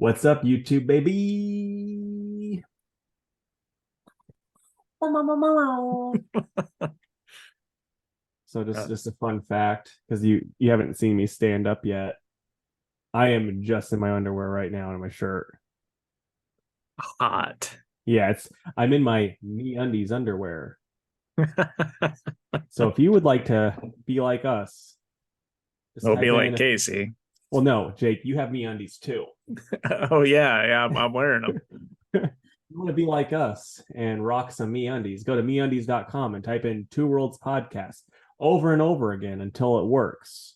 What's up, YouTube baby? So just Uh, just a fun fact, because you haven't seen me stand up yet. I am just in my underwear right now and my shirt. Hot. Yeah, I'm in my me undies underwear. So if you would like to be like us, just It'll be type like in. Casey. Well, no, Jake, you have me undies too. Oh yeah, I'm wearing them. You want to be like us and rock some me undies, go to meundies.com and type in Two Worlds Podcast over and over again until it works.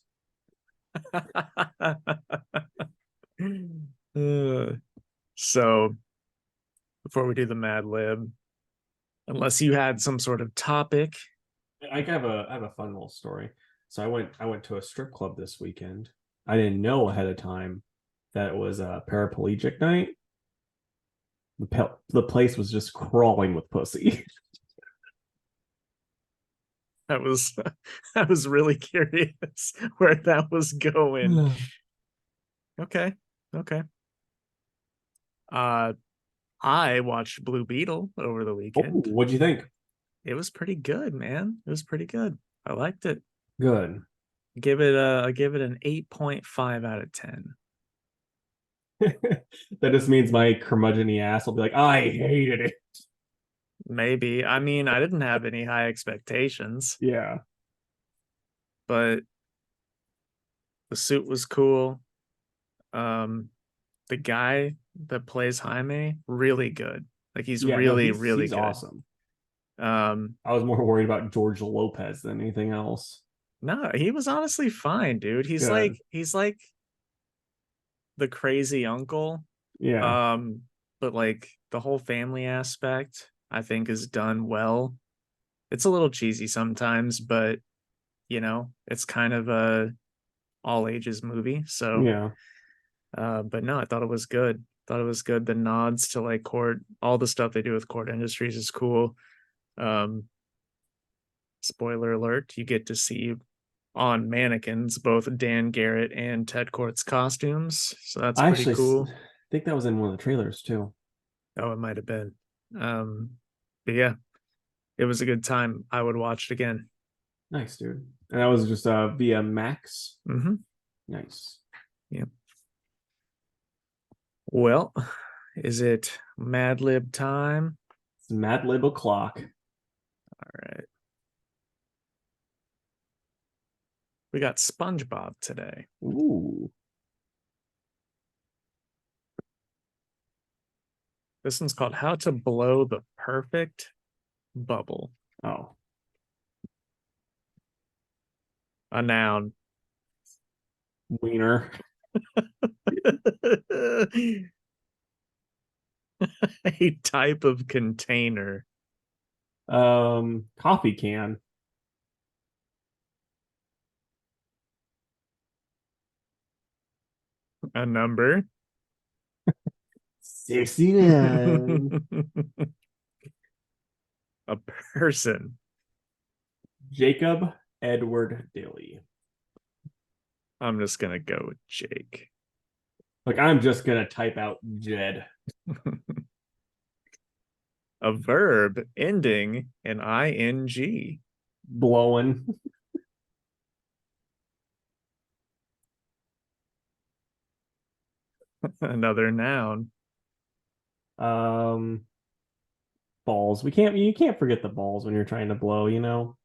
Uh, so before we do the Mad Lib, unless you had some sort of topic. I have a fun little story. So I went to a strip club this weekend. I didn't know ahead of time that it was a paraplegic night. The place was just crawling with pussy. I was I was really curious where that was going. Okay. Okay. Uh I watched Blue Beetle over the Oh, weekend. what'd you think? It was pretty good, man. It was pretty good. I liked it. Good. I give it an 8.5 out of 10. That just means my curmudgeon ass will be like, I hated it. Maybe. I mean, I didn't have any high expectations, Yeah. but the suit was cool. Um, the guy that plays Jaime, really good. Like he's Yeah, no, really, he's really he's good. awesome. Um, I was more worried about George Lopez than anything else. no, he was honestly fine, dude. Good. He's like the crazy uncle. Yeah. Um, but like the whole family aspect, I think is done well. It's a little cheesy sometimes, but it's kind of a all ages movie. So, Yeah. but no, I thought it was good. Thought it was good. The nods to like court, all the stuff they do with court industries is cool. Um, Spoiler alert, you get to see on mannequins both Dan Garrett and Ted Court's costumes. So that's I pretty actually cool. think that was in one of the trailers too. Oh, it might have been. Um, but yeah, it was a good time. I would watch it again. Nice, dude. And that was just via Max. Mm-hmm. Nice. Yeah. Well, is it Mad Lib time? It's Mad Lib o'clock. All right. We got SpongeBob today. Ooh. This one's called How to Blow the Perfect Bubble. Oh. A noun. Wiener. A type of container. Coffee can. A number. 69. A person. Jacob Edward Dilly. I'm just gonna go with Jake. Like I'm just gonna type out Jed. A verb ending in ing. Blowing. Another noun. Um balls. You can't forget the balls when you're trying to blow.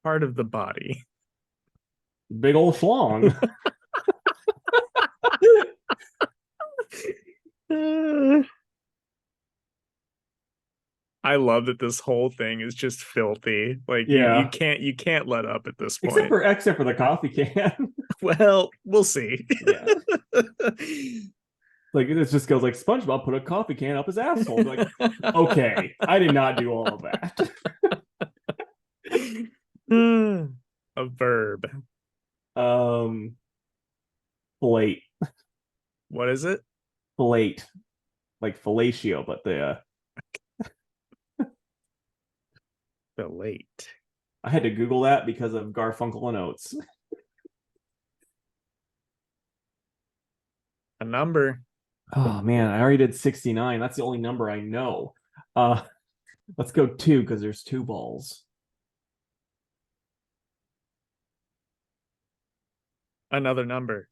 Part of the body. Big old schlong. I love that this whole thing is just filthy. Like you Yeah. can't let up at this Except point. for except for the coffee can. Well, we'll see. Yeah. Like it just goes like SpongeBob put a coffee can up his asshole. Like, okay, I did not do all of that. A verb. Um, Fillet, What is it? fillet, like fellatio, but The late. I had to Google that because of Garfunkel and Oates. A number. Oh man, I already did 69. That's the only number I know. Uh let's go two because there's two balls. Another number.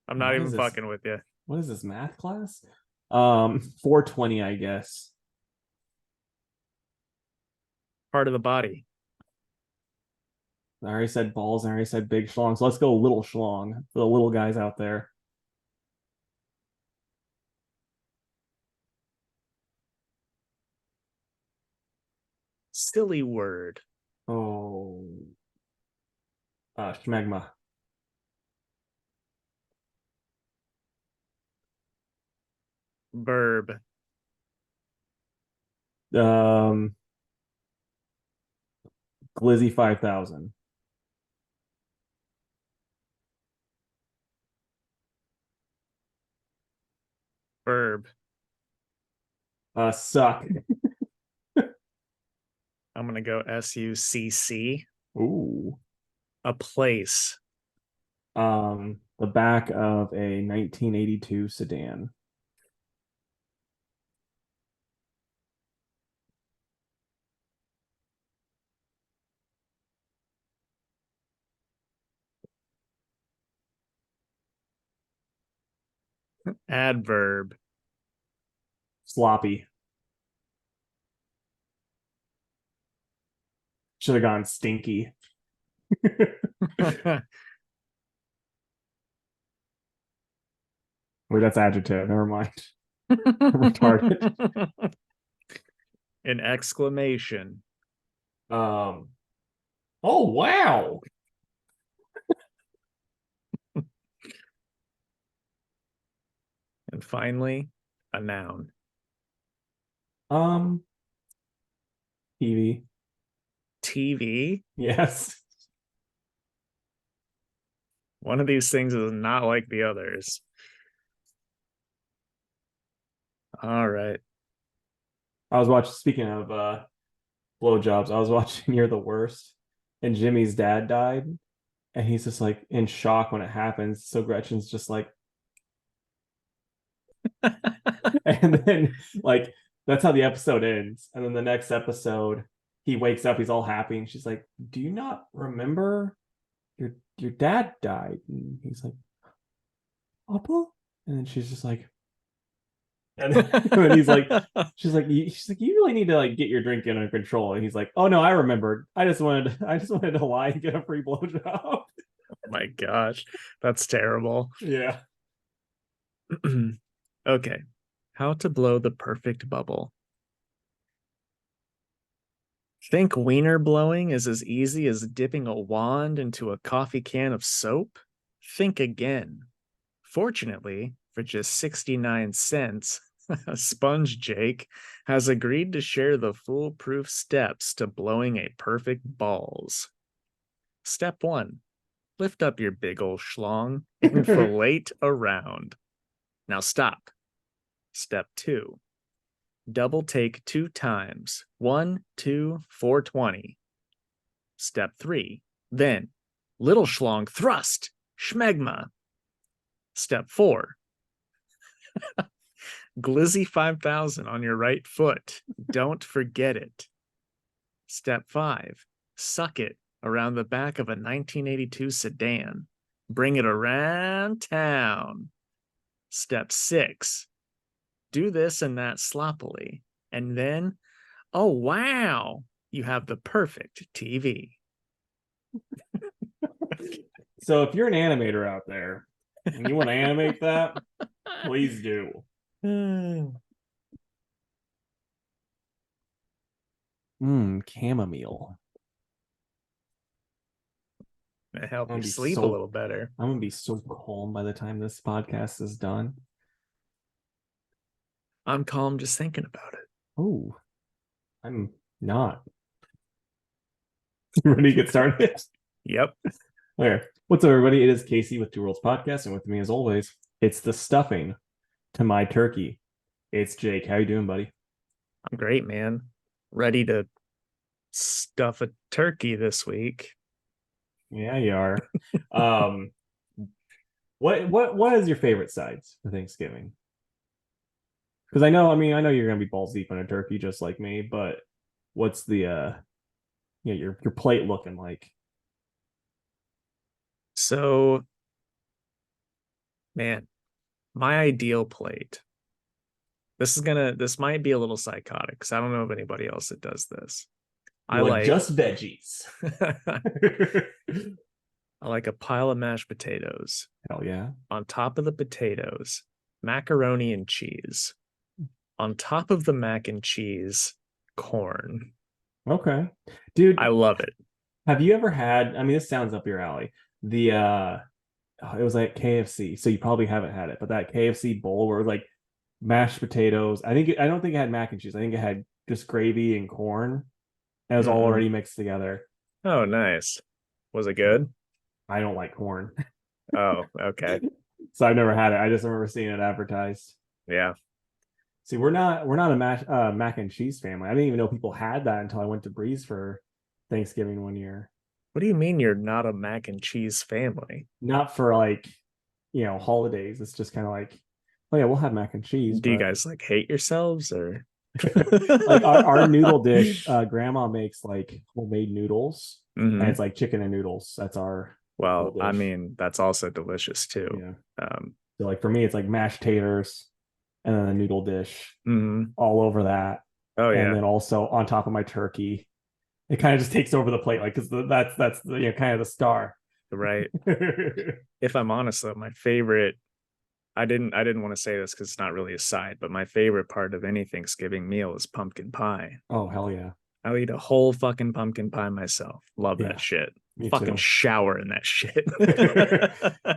I'm not What even is this? fucking with you. What is this math class? 420, I guess. Part of the body. I already said balls, I already said big schlong. So let's go little schlong for the little guys out there. Silly word. Oh, schmegma. Verb. Um, Glizzy 5000. Verb. Suck. I'm gonna go SUCC. Ooh. A place. The back of a 1982 sedan. Adverb. Sloppy. Should have gone stinky. Wait, that's adjective. Never mind. Retarded. An exclamation. Um. Oh wow. And finally, a noun. Um. TV. TV. Yes. One of these things is not like the others. All right. I was watching. Speaking of blowjobs, I was watching You're the Worst, and Jimmy's dad died, and he's just like in shock when it happens. So Gretchen's just like, and then like that's how the episode ends. And then the next episode, he wakes up, he's all happy, and she's like, "Do you not remember your dad died?" And he's like, "Papa," and then she's just like, and then he's like, she's like, "You really need to like get your drinking under control." And he's like, "Oh no, I remembered. I just wanted to lie and get a free blowjob." My gosh, that's terrible. Yeah. Okay. How to blow the perfect bubble. Think wiener blowing is as easy as dipping a wand into a coffee can of soap? Think again. Fortunately, for just 69 cents, Sponge Jake has agreed to share the foolproof steps to blowing a perfect balls. Step 1. Lift up your big ol' schlong and fillet around. Now stop. Step 2. Double take 2 times. 1, 2, 420. Step 3. Then, little schlong thrust. Schmegma. Step 4. Glizzy 5000 on your right foot. Don't forget it. Step 5. Suck it around the back of a 1982 sedan. Bring it around town. Step 6. Do this and that sloppily. And then, oh wow, you have the perfect TV. So if you're an animator out there and you want to animate that, please do. Chamomile. It help I'm you gonna be sleep a little better. I'm gonna be so calm by the time this podcast is done. I'm calm just thinking about it. Oh, I'm not. Ready to get started? Yep. Okay. What's up, everybody? It is Casey with Two Worlds Podcast, and with me, as always, it's the stuffing to my turkey. It's Jake. How you doing, buddy? I'm great, man. Ready to stuff a turkey this week. Yeah, you are. um, What is your favorite sides for Thanksgiving? Because I know you're gonna be balls deep in a turkey just like me, but what's the your plate looking like? So, man, my ideal plate. This might be a little psychotic because I don't know of anybody else that does this. You I like like just veggies? I like a pile of mashed potatoes. Hell yeah. On top of the potatoes, macaroni and cheese. On top of the mac and cheese, corn. Okay. Dude, I love it. have you ever had, I mean, this sounds up your alley. The it was like KFC, so you probably haven't had it, but that KFC bowl where it was like mashed potatoes. I don't think it had mac and cheese. I think it had just gravy and corn. And it was all Mm-mm. already mixed together. Oh, nice. Was it good? I don't like corn. Oh, okay. So I've never had it. I just remember seeing it advertised. Yeah. See, we're not a mac and cheese family. I didn't even know people had that until I went to Breeze for Thanksgiving one year. What do you mean you're not a mac and cheese family? Not for like, holidays. It's just kind of like, oh yeah, we'll have mac and cheese, Do you but guys like hate yourselves or? like our noodle dish, grandma makes like homemade noodles and Hmm. it's like chicken and noodles. That's our Well, noodle I dish. mean, that's also delicious too. Yeah. Um, So like for me, it's like mashed taters and then a noodle dish mhm. all over that. Oh And yeah, then also on top of my turkey. It kind of just takes over the plate, like because that's the, kind of the star. right. If I'm honest though, my favorite I didn't want to say this because it's not really a side, but my favorite part of any Thanksgiving meal is pumpkin pie. Oh hell yeah. I'll eat a whole fucking pumpkin pie myself. Love that Yeah, shit. me Fucking too. shower in that shit.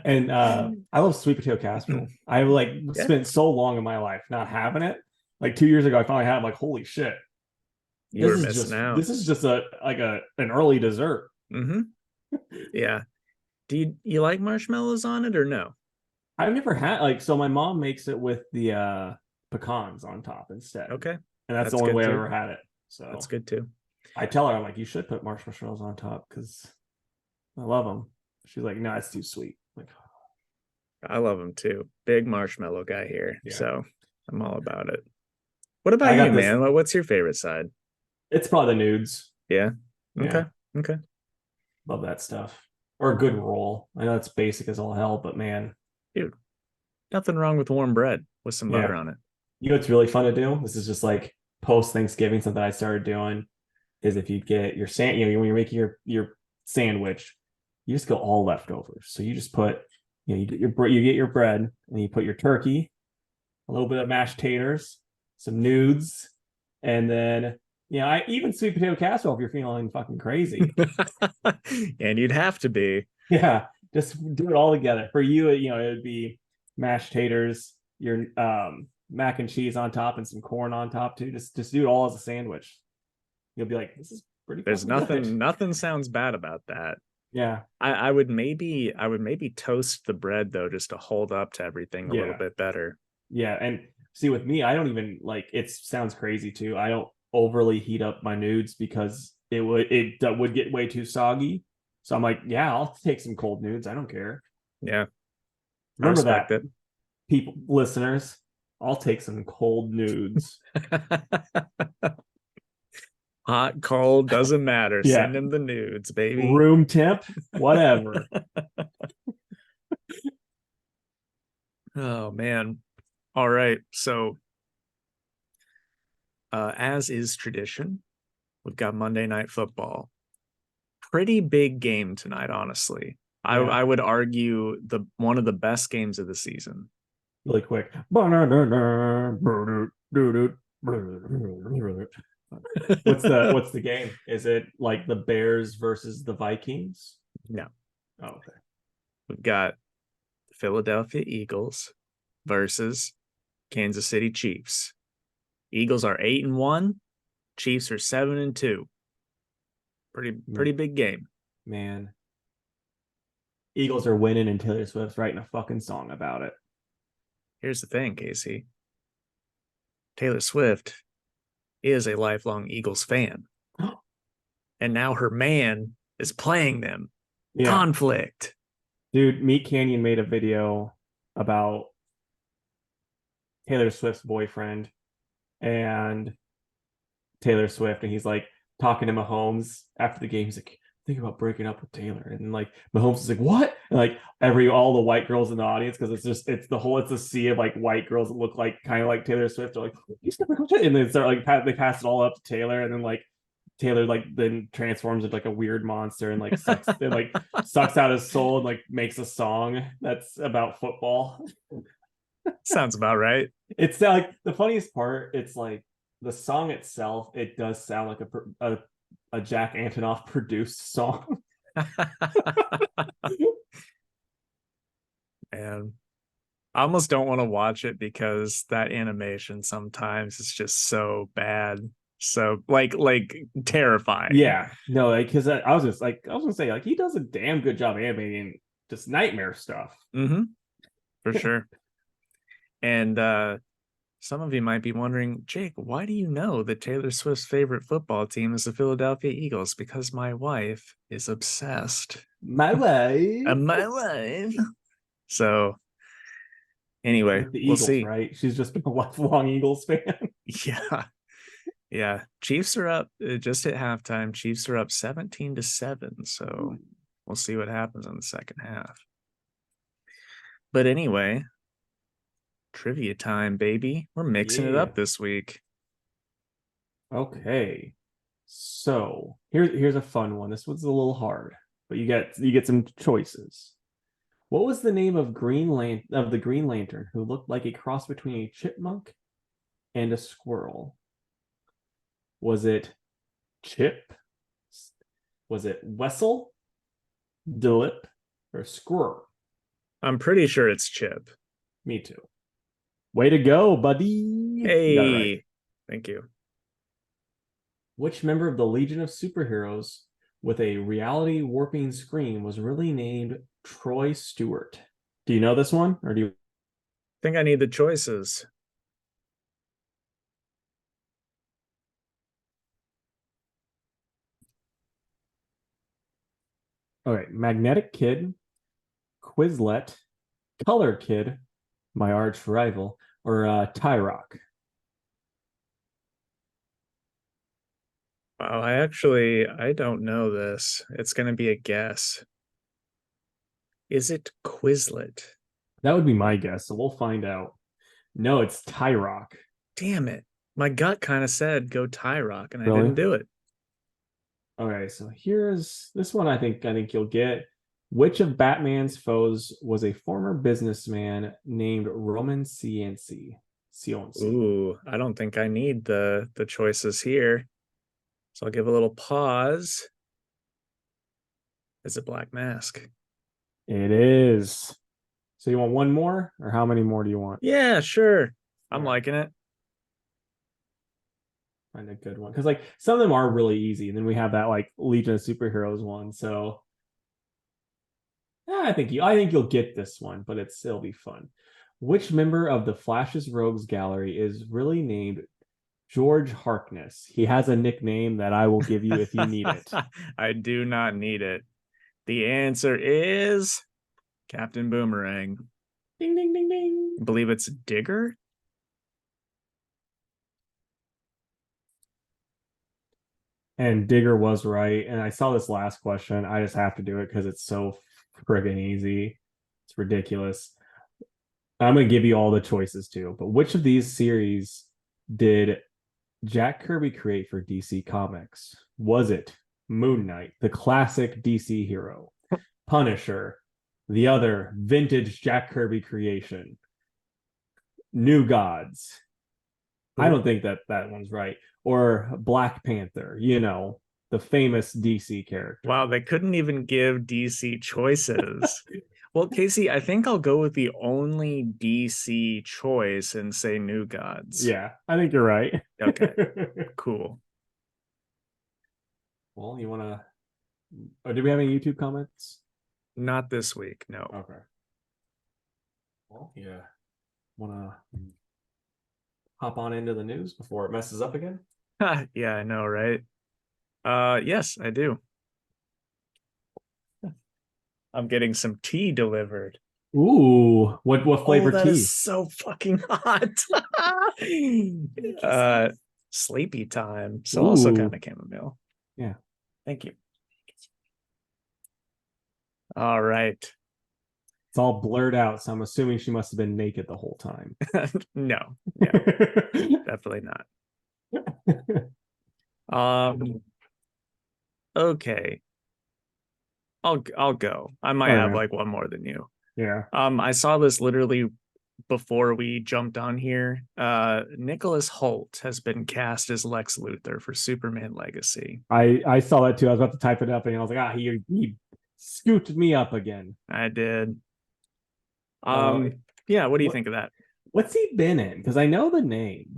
And I love sweet potato casserole. I like Yeah, spent so long in my life not having it. Like 2 years ago, I finally had it. I'm like, holy shit. you This were is missing just out. this is just a like a an early dessert. Hmm. Yeah. Do you like marshmallows on it or no? I've never had like so my mom makes it with the pecans on top instead. Okay. And that's the That's only good way I've too. ever had it. That's So good too. I tell her, I'm like, you should put marshmallows on top because I love them. She's like, no, it's too sweet. I'm like, I love them too. Big marshmallow guy here. yeah. So I'm all about it. What about I you, got this. man? What's your favorite side? It's probably the nudes. Yeah. Okay. Yeah. Okay. Love that stuff. Or a good roll. I know it's basic as all hell, but man, Dude, nothing wrong with warm bread with some butter yeah. on it. You know what's really fun to do? This is just like post Thanksgiving, something I started doing is if you get your when you're making your sandwich, you just go all leftovers. So you just put, you get your bread and you put your turkey, a little bit of mashed taters, some nudes, and then I even sweet potato casserole if you're feeling fucking crazy. And you'd have to be. Yeah, just do it all together. For you, it would be mashed taters, your mac and cheese on top, and some corn on top too. Just do it all as a sandwich. You'll be like, this is pretty There's fucking good. nothing sounds bad about that. Yeah, I would maybe toast the bread though, just to hold up to everything a little yeah, bit better. yeah. And see, with me, I don't even like. It sounds crazy too. I don't overly heat up my nudes because it would get way too soggy. So I'm like, yeah, I'll take some cold nudes. I don't care. Yeah, I Remember respect that, it. people, listeners. I'll take some cold nudes. Hot, cold, doesn't matter. Yeah, Send in the nudes, baby. room temp, whatever. Oh man. All right. So as is tradition, we've got Monday Night Football. Pretty big game tonight, honestly. I Yeah, I would argue the one of the best games of the season. really quick. What's the game? Is it like the Bears versus the Vikings? No, Oh, okay. we've got the Philadelphia Eagles versus Kansas City Chiefs. Eagles are 8-1, Chiefs are 7-2. Pretty big game. Man, Eagles are winning, and Taylor Swift's writing a fucking song about it. Here's the thing, Casey. Taylor Swift is a lifelong Eagles fan, and now her man is playing them. Yeah, Conflict. Dude, Meat Canyon made a video about Taylor Swift's boyfriend and Taylor Swift, and he's like talking to Mahomes after the game. He's like, think about breaking up with Taylor, and like Mahomes is like, what? And like all the white girls in the audience, because it's a sea of like white girls that look like kind of like Taylor Swift. They're like, he's never going to, and they start like they pass it all up to Taylor, and then like Taylor like then transforms into like a weird monster and sucks out his soul and like makes a song that's about football. Sounds about right. It's like the funniest part. It's like the song itself. It does sound like a Jack Antonoff produced song. And I almost don't want to watch it because that animation sometimes is just so bad. So like terrifying. Yeah, no, like because I was gonna say like he does a damn good job animating just nightmare stuff. Mm-hmm. For sure. And some of you might be wondering, Jake, why do you know that Taylor Swift's favorite football team is the Philadelphia Eagles? Because my wife is obsessed. My way, My wife. So anyway, like the we'll Eagles, see. right? She's just been a lifelong Eagles fan. Yeah. Yeah. Chiefs are up. Just at halftime. Chiefs are up 17-7. So we'll see what happens in the second half. But anyway, trivia time, baby. We're mixing it Yeah. up this week. Okay. So here's a fun one. This one's a little hard, but you get some choices. What was the name of the Green Lantern who looked like a cross between a chipmunk and a squirrel? Was it Chip? Was it Wessel, Dillip, or Squirrel? I'm pretty sure it's Chip. Me too. Way to go, buddy. You got it right. Hey, thank you. Which member of the Legion of Superheroes with a reality warping screen was really named Troy Stewart? Do you know this one, or do you? I think I need the choices. Okay, Magnetic Kid, Quizlet, Color Kid, my arch rival, or Tyrock? Wow, I don't know this. It's gonna be a guess. Is it Quizlet? That would be my guess, so we'll find out. No, it's Tyrock. Damn it. My gut kind of said go Tyrock, and I Really? didn't do it. Okay, so here's this one I think you'll get. Which of Batman's foes was a former businessman named Roman Sionci? Ooh, I don't think I need the choices here. So I'll give a little pause. Is it Black Mask? It is. So you want one more, or how many more do you want? Yeah, sure. I'm All right, liking it. find a good one because like some of them are really easy, and then we have that like Legion of Superheroes one. So yeah, I think you'll get this one, but it'll be fun. Which member of the Flash's Rogues Gallery is really named George Harkness? He has a nickname that I will give you if you need it. I do not need it. The answer is Captain Boomerang. Ding ding ding ding. I believe it's Digger. And Digger was right. And I saw this last question. I just have to do it because it's so friggin' easy. It's ridiculous. I'm gonna give you all the choices too. But which of these series did Jack Kirby create for DC Comics? Was it Moon Knight, the classic DC hero, Punisher, the other vintage Jack Kirby creation, New Gods? I don't think that one's right. Or Black Panther, the famous DC character. Wow, they couldn't even give DC choices. Well, Casey, I think I'll go with the only DC choice and say New Gods. Yeah, I think you're right. Okay, cool. Well, you want to. Oh, do we have any YouTube comments? Not this week, no. Okay. Well, yeah. Want to hop on into the news before it messes up again? Yeah, I know, right? Yes, I do. I'm getting some tea delivered. Ooh, what Oh, flavor that is tea? so fucking hot. Sleepy time. So also kind Ooh, of chamomile. yeah. Thank you. All right. It's all blurred out, so I'm assuming she must have been naked the whole time. No, no, definitely not. Okay. I'll go. I might All right, have man. like one more than you. Yeah. I saw this literally before we jumped on here. Nicholas Holt has been cast as Lex Luthor for Superman Legacy. I saw that too. I was about to type it up and I was like, he scooped me up again. I did. Uh Yeah, what do you what think of that? what's he been in? Because I know the name.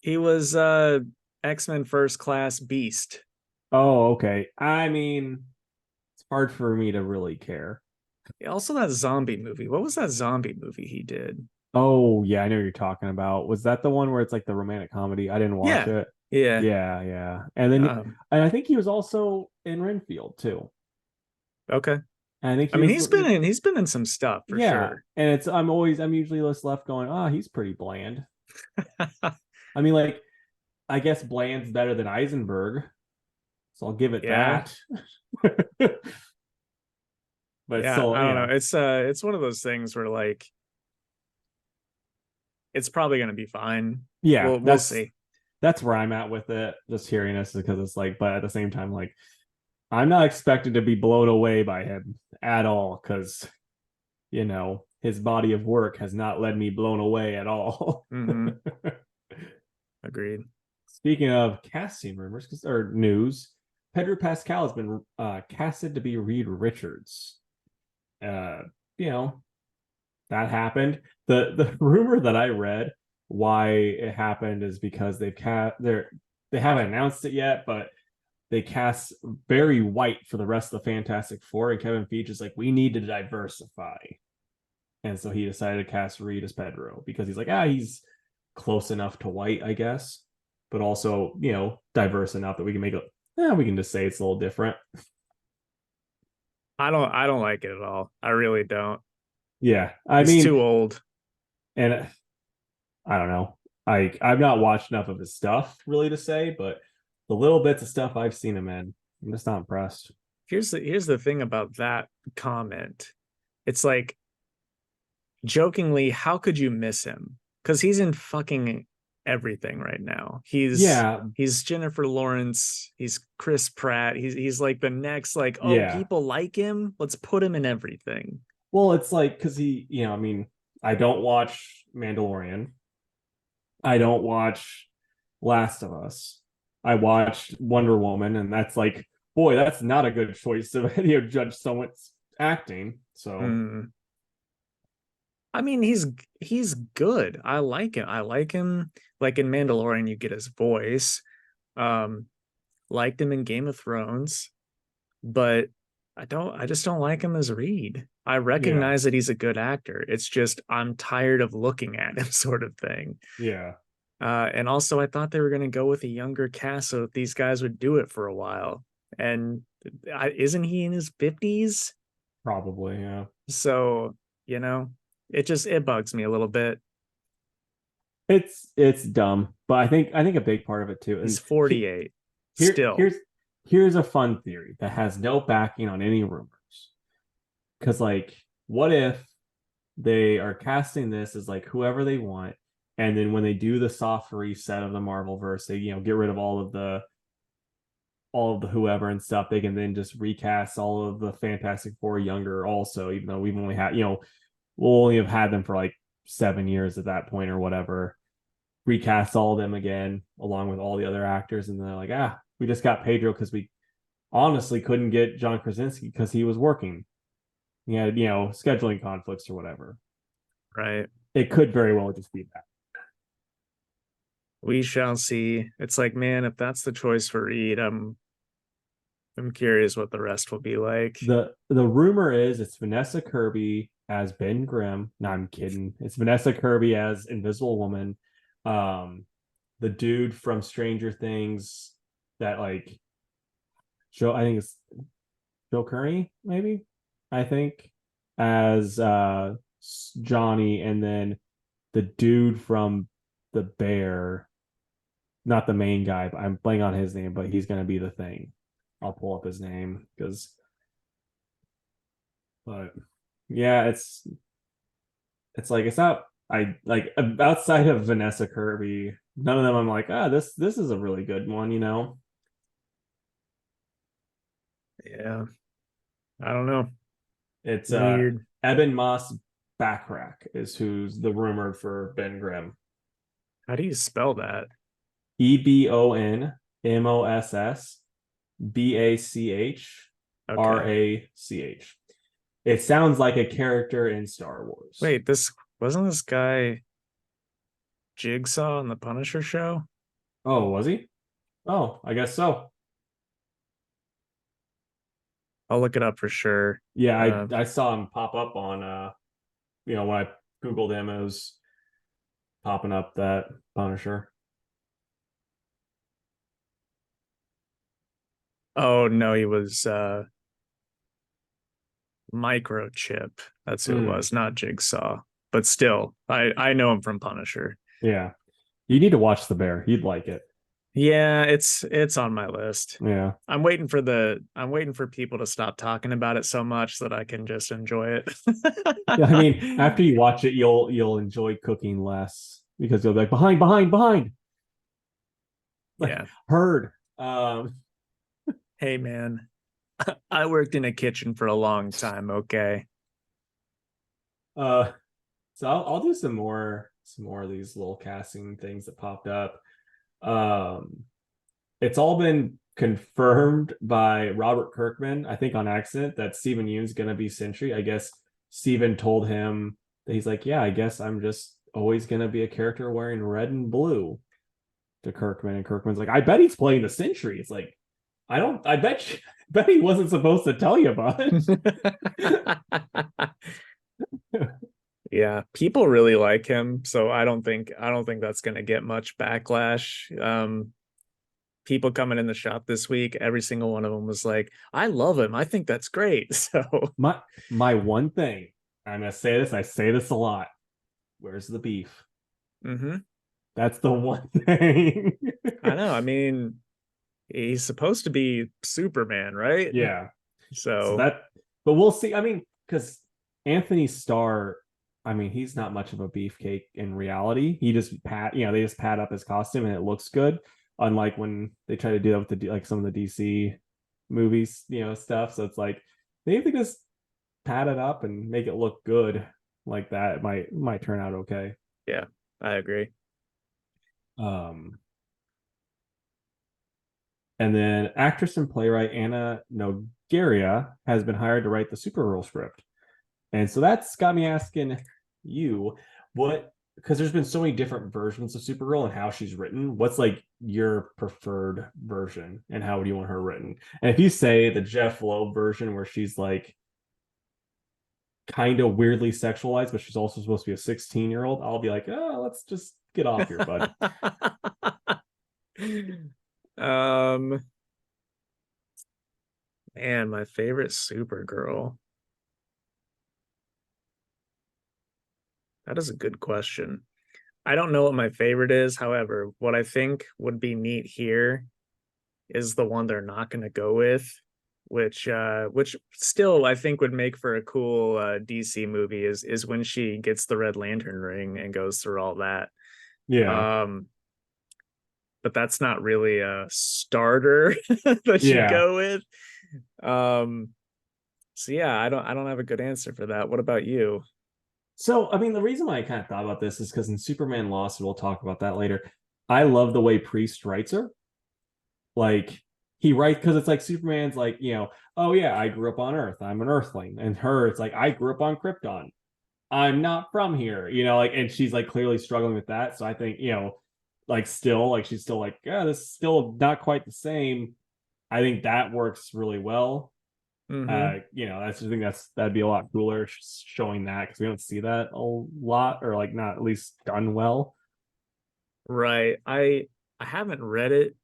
He was X-Men First Class Beast. Oh, okay. I mean, it's hard for me to really care. Also that zombie movie. What was that zombie movie he did? Oh, yeah, I know what you're talking about. Was that the one where it's like the romantic comedy? I didn't watch Yeah. it. Yeah. Yeah, yeah. And I think he was also in Renfield too. Okay. And I think I he mean, was he's been in some stuff for yeah. sure. And I'm usually just left going, oh, he's pretty bland. I mean, like, I guess bland's better than Eisenberg, so I'll give it Yeah. that. But Yeah, still, I don't yeah. know. It's one of those things where like it's probably gonna be fine. Yeah, We'll see. that's where I'm at with it. Just hearing this because it's like, but at the same time, like I'm not expected to be blown away by him at all because his body of work has not led me blown away at all. Mm-hmm. Agreed. Speaking of casting rumors or news, Pedro Pascal has been casted to be Reed Richards. Uh, you know that happened. The rumor that I read why it happened is because they haven't announced it yet, but they cast Barry White for the rest of the Fantastic Four, and Kevin Feige is like, we need to diversify, and so he decided to cast Reed as Pedro because he's like, he's close enough to White, I guess, but also diverse enough that we can make it. Yeah, we can just say it's a little different. I don't like it at all. I really don't. Yeah, I He's mean, too old. and I don't know. I've not watched enough of his stuff really to say, but the little bits of stuff I've seen him in, I'm just not impressed. Here's the thing about that comment. It's like jokingly, how could you miss him? Because he's in fucking everything right now. Yeah, He's Jennifer Lawrence, he's Chris Pratt, he's like the next, like, oh, yeah. people like him, let's put him in everything. Well, it's like because I mean, I don't watch Mandalorian. I don't watch Last of Us. I watched Wonder Woman, and that's like, boy, that's not a good choice to judge someone's acting. So Mm. I mean, he's good. I like him. I like him. Like in Mandalorian, you get his voice. Um, liked him in Game of Thrones, but I just don't like him as Reed. I yeah, recognize that he's a good actor. It's just I'm tired of looking at him, sort of thing. yeah, And also, I thought they were going to go with a younger cast so that these guys would do it for a while. And isn't he in his 50s? probably, yeah. So, you know, it bugs me a little bit. It's dumb, but I think a big part of it too. He's And 48 here still. here's here's a fun theory that has no backing on any rumors. Because like, what if they are casting this as like whoever they want, and then when they do the soft reset of the Marvel verse, they get rid of all of the whoever and stuff. They can then just recast all of the Fantastic Four younger, also, even though we've only had we'll only have had them for like 7 years at that point or whatever. Recast all of them again along with all the other actors, and they're like, we just got Pedro because we honestly couldn't get John Krasinski because he was working. He had scheduling conflicts or whatever. Right. It could very well just be that. We shall see. It's like, man, if that's the choice for Reed, I'm curious what the rest will be like. The rumor is it's Vanessa Kirby as Ben Grimm. No, I'm kidding. It's Vanessa Kirby as Invisible Woman. The dude from Stranger Things that like Joe, I think it's Joe Curry, maybe. I think, as Johnny, and then the dude from the Bear, not the main guy, but I'm blanking on his name, but he's gonna be the Thing. I'll pull up his name because, but yeah, it's like it's not. I like outside of Vanessa Kirby, none of them. I'm like, this is a really good one, you know. Yeah, I don't know. It's Weird. Eben Moss Backrack is who's the rumored for Ben Grimm. How do you spell that? Okay. EBONMOSSBACHRACH. It sounds like a character in Star Wars. Wait, this wasn't this guy Jigsaw on the Punisher show? Oh, was he? Oh, I guess so. I'll look it up for sure. Yeah, I Uh, I saw him pop up on when I googled him, it was popping up that Punisher. oh no, he was Microchip. That's who it Mm, was, not Jigsaw. But still, I know him from Punisher. yeah, you need to watch The Bear. You'd like it. Yeah, it's on my list. Yeah. I'm waiting for people to stop talking about it so much that I can just enjoy Yeah, I mean, after it. you watch it, you'll enjoy cooking less because you'll be like behind, behind, behind. Like Yeah. herd. Hey man, I worked in a kitchen for a long time, okay? Uh, so I'll do some more of these little casting things that popped up. Um, it's all been confirmed by Robert Kirkman, I think on accident, that Stephen Yeun's gonna be Sentry. I guess Stephen told him that he's like, yeah, I guess I'm just always gonna be a character wearing red and blue to Kirkman, and Kirkman's like, I bet he's playing the Sentry. It's like, I bet bet he wasn't supposed to tell you about it. Yeah, people really like him, so I don't think that's going to get much backlash. People coming in the shop this week, every single one of them was like, "I love him. I think that's great." So, My one thing, I'm gonna say this, I say this a lot. Where's the beef? mhm. That's the one thing. I know. I mean, he's supposed to be Superman, right? Yeah. So So, that, but we'll see. I mean, because Anthony Starr, I mean, he's not much of a beefcake in reality. He just they just pat up his costume and it looks good. Unlike when they try to do that with like some of the DC movies, stuff. So it's like maybe they just pat it up and make it look good like that. It might turn out okay. yeah, I agree. Um, and then actress and playwright Anna Nogueira has been hired to write the Supergirl script. And so that's got me asking you what, because there's been so many different versions of Supergirl and how she's written. What's like your preferred version and how would you want her written? And if you say the Jeff Loeb version where she's like kind of weirdly sexualized, but she's also supposed to be a 16-year-old, I'll be like, oh, let's just get off here, bud. um, man, my favorite Supergirl. That is a good question. I don't know what my favorite is. However, what I think would be neat here is the one they're not going to go with, which still I think would make for a cool DC movie is when she gets the Red Lantern ring and goes through all that. Yeah. Um, but that's not really a starter that you Yeah. go with. Um, so yeah, I don't have a good answer for that. What about you? So, I mean, the reason why I kind of thought about this is because in Superman Lost, and we'll talk about that later, I love the way Priest writes her. Like, he writes, because it's like Superman's like, oh yeah, I grew up on Earth. I'm an Earthling. And her, it's like, I grew up on Krypton. I'm not from here, like, and she's like clearly struggling with that. So I think, like, still, like, she's still like, yeah, this is still not quite the same. I think that works really well. Mm-hmm. That's I think that'd be a lot cooler showing that because we don't see that a lot or like not at least done well. Right. I haven't read it.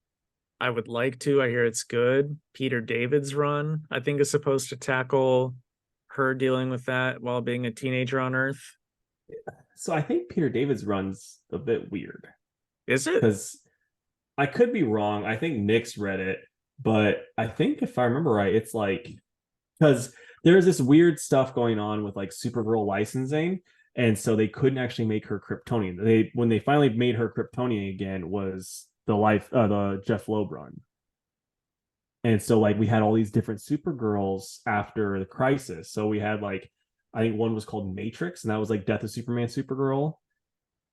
I would like to. I hear it's good. Peter David's run, I think, is supposed to tackle her dealing with that while being a teenager on Earth. So I think Peter David's run's a bit weird Is it? because I could be wrong. I think Nick's read it, but I think if I remember right, it's like because there's this weird stuff going on with like Supergirl licensing, and so they couldn't actually make her Kryptonian. They when they finally made her Kryptonian again was the Jeff Loeb run. And so like we had all these different Supergirls after the crisis. So we had like I think one was called Matrix, and that was like Death of Superman Supergirl,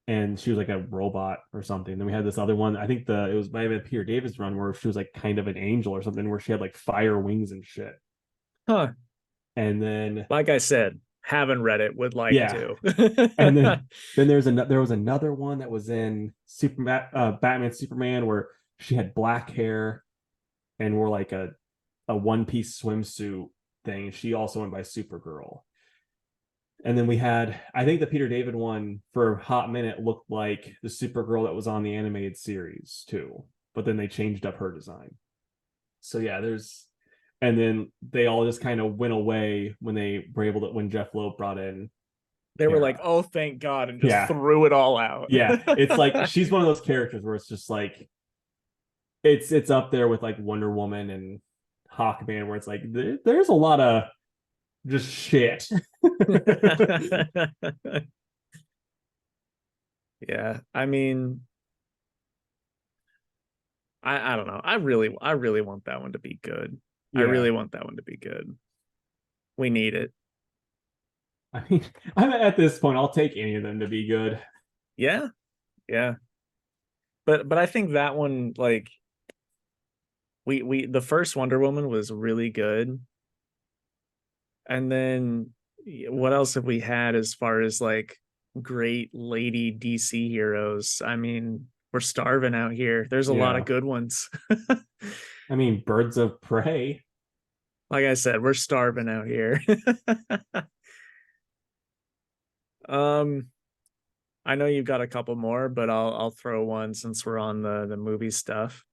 and she was like a robot or something. Then we had this other one. I think it was might have been Peter David's run where she was like kind of an angel or something, where she had like fire wings and shit. Huh. And then Like I said, haven't read it, would like yeah, to. and then there was another one that was in Superman Batman Superman where she had black hair and wore like a one piece swimsuit thing. She also went by Supergirl. And then we had, I think the Peter David one for a hot minute looked like the Supergirl that was on the animated series too, but then they changed up her design. So yeah, and then they all just kind of went away when they were able to, when Jeff Loeb brought in They were like, Kara. oh, thank God, and just Yeah. threw it all out. Yeah. It's like, she's one of those characters where it's just like, it's up there with like Wonder Woman and Hawkman, where it's like, there's a lot of just shit. Yeah, I mean, I don't know. I really want that one to be good. I Yeah. really want that one to be good. We need it. I mean, I'm at this point, I'll take any of them to be good. Yeah, yeah. But I think that one, like, we the first Wonder Woman was really good. And then what else have we had as far as like great lady DC heroes? I mean, we're starving out here. There's a lot of Yeah. good ones. I mean, Birds of Prey. Like I said, we're starving out here. um, I know you've got a couple more, but I'll throw one since we're on the movie stuff.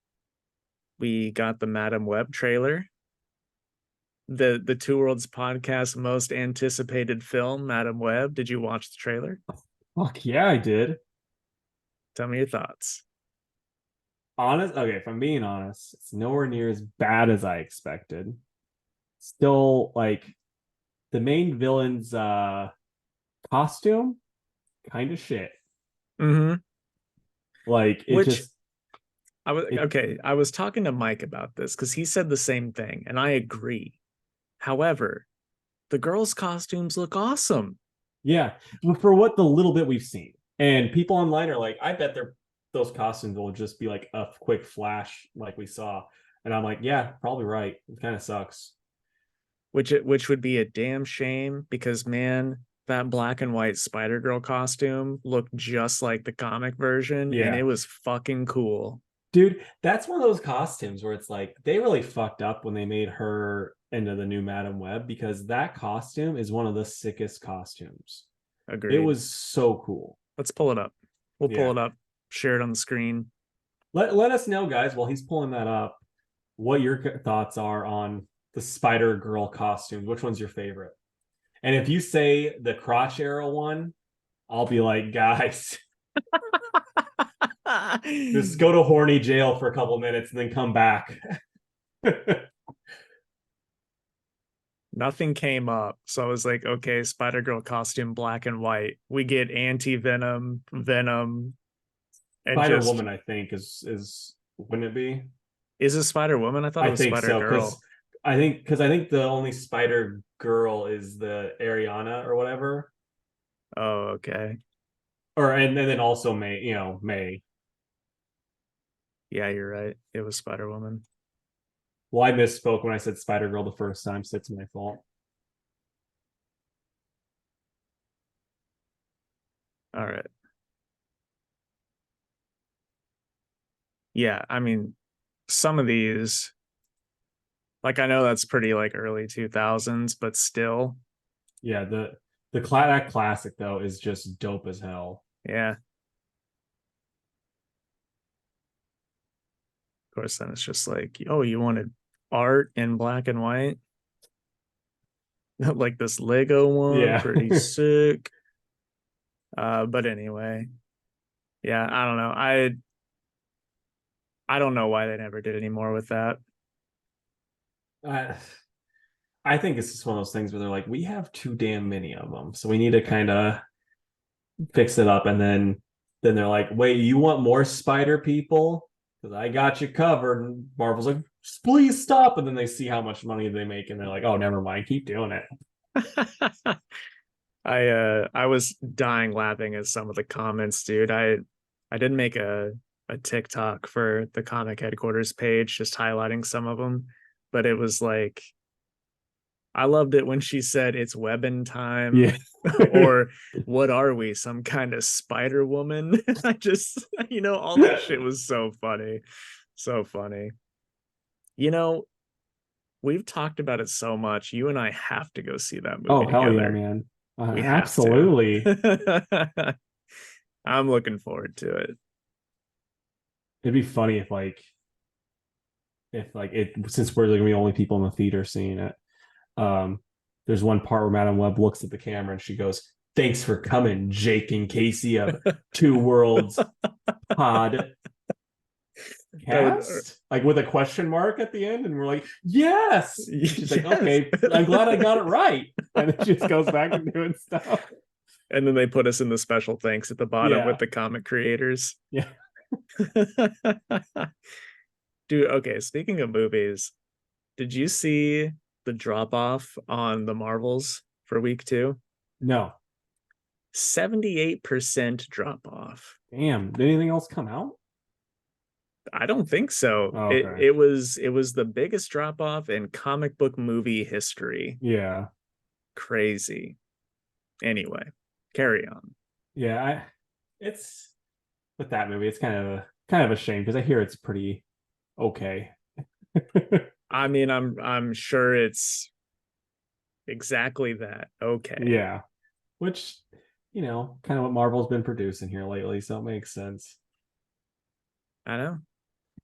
We got the Madam Web trailer. The Two Worlds podcast most anticipated film, Madam Web. Did you watch the trailer? Fuck yeah, I did. Tell me your thoughts. Okay, if I'm being honest, it's nowhere near as bad as I expected. Still, like the main villain's costume, kind of shit. Mm-hmm. Like it Which just I was it okay. I was talking to Mike about this because he said the same thing, and I agree. However, the girls' costumes look awesome. yeah, for what the little bit we've seen. And people online are like, I bet those costumes will just be like a quick flash like we saw. And I'm like, yeah, probably right. It kind of sucks. Which would be a damn shame because man, that black and white Spider Girl costume looked just like the comic version, and it Yeah. was fucking cool. Dude, that's one of those costumes where it's like they really fucked up when they made her into the new Madam Web because that costume is one of the sickest costumes. It Agreed. was so cool. Let's pull it up. We'll pull Yeah. it up, share it on the screen. Let us know, guys, while he's pulling that up, what your thoughts are on the Spider Girl costume. Which one's your favorite? And if you say the crotch arrow one, I'll be like, guys, just go to horny jail for a couple minutes and then come back. Nothing came up. So I was like, okay, Spider Girl costume, black and white. We get anti Venom, Venom, and Spider just Woman, I think, is wouldn't it be? is it Spider Woman? I thought it I was think Spider so Girl. because I think the only Spider Girl is the Ariana or whatever, Oh, okay. or and then also May, May. Yeah, you're right. It was Spider Woman. Well, I misspoke when I said Spider Girl the first time, so it's my fault. All right. Yeah, I mean, some of these, like I know that's pretty like early 2000s, but still, Yeah, that classic though is just dope as hell. yeah. Of course, then it's just like, oh, you wanted art in black and white? like this Lego one, Yeah. pretty sick. But anyway, yeah, I don't know. I don't know why they never did any more with that. I, I think it's just one of those things where they're like, we have too damn many of them, so we need to kind of fix it up. And then they're like, wait, you want more spider people? Because I got you covered. And Marvel's like, please stop. And then they see how much money they make, and they're like, oh, never mind, keep doing it. I was dying laughing at some of the comments, dude. I did make a TikTok for the comic headquarters page just highlighting some of them, but it was like I loved it when she said it's webbing time Yeah. or what are we, some kind of Spider Woman? I just, all that shit was so funny. So funny. You know, we've talked about it so much. You and I have to go see that Oh, movie hell yeah, together. man. We have Absolutely. to. I'm looking forward to it. It'd be funny if like it since we're gonna be the only people in the theater seeing it. Um, there's one part where Madam Web looks at the camera and she goes, "Thanks for coming, Jake and Casey of Two Worlds Pod That would, Cast," like with a question mark at the end, and we're like, "Yes." And she's like, yes. "Okay, I'm glad I got it right." And it just goes back to doing stuff. And then they put us in the special thanks at the bottom Yeah, with the comic creators. yeah. Dude, okay, speaking of movies, did you see the drop off on the Marvels for week 2? No, 78% drop off. damn. Did anything else come out? I don't think so. Oh, It okay. it was the biggest drop off in comic book movie history. Yeah, Crazy. Anyway, carry on. yeah. It's with that movie. It's kind of a shame because I hear it's pretty okay. I mean, I'm sure it's exactly that. Okay. Yeah, which kind of what Marvel's been producing here lately, so it makes sense. I know.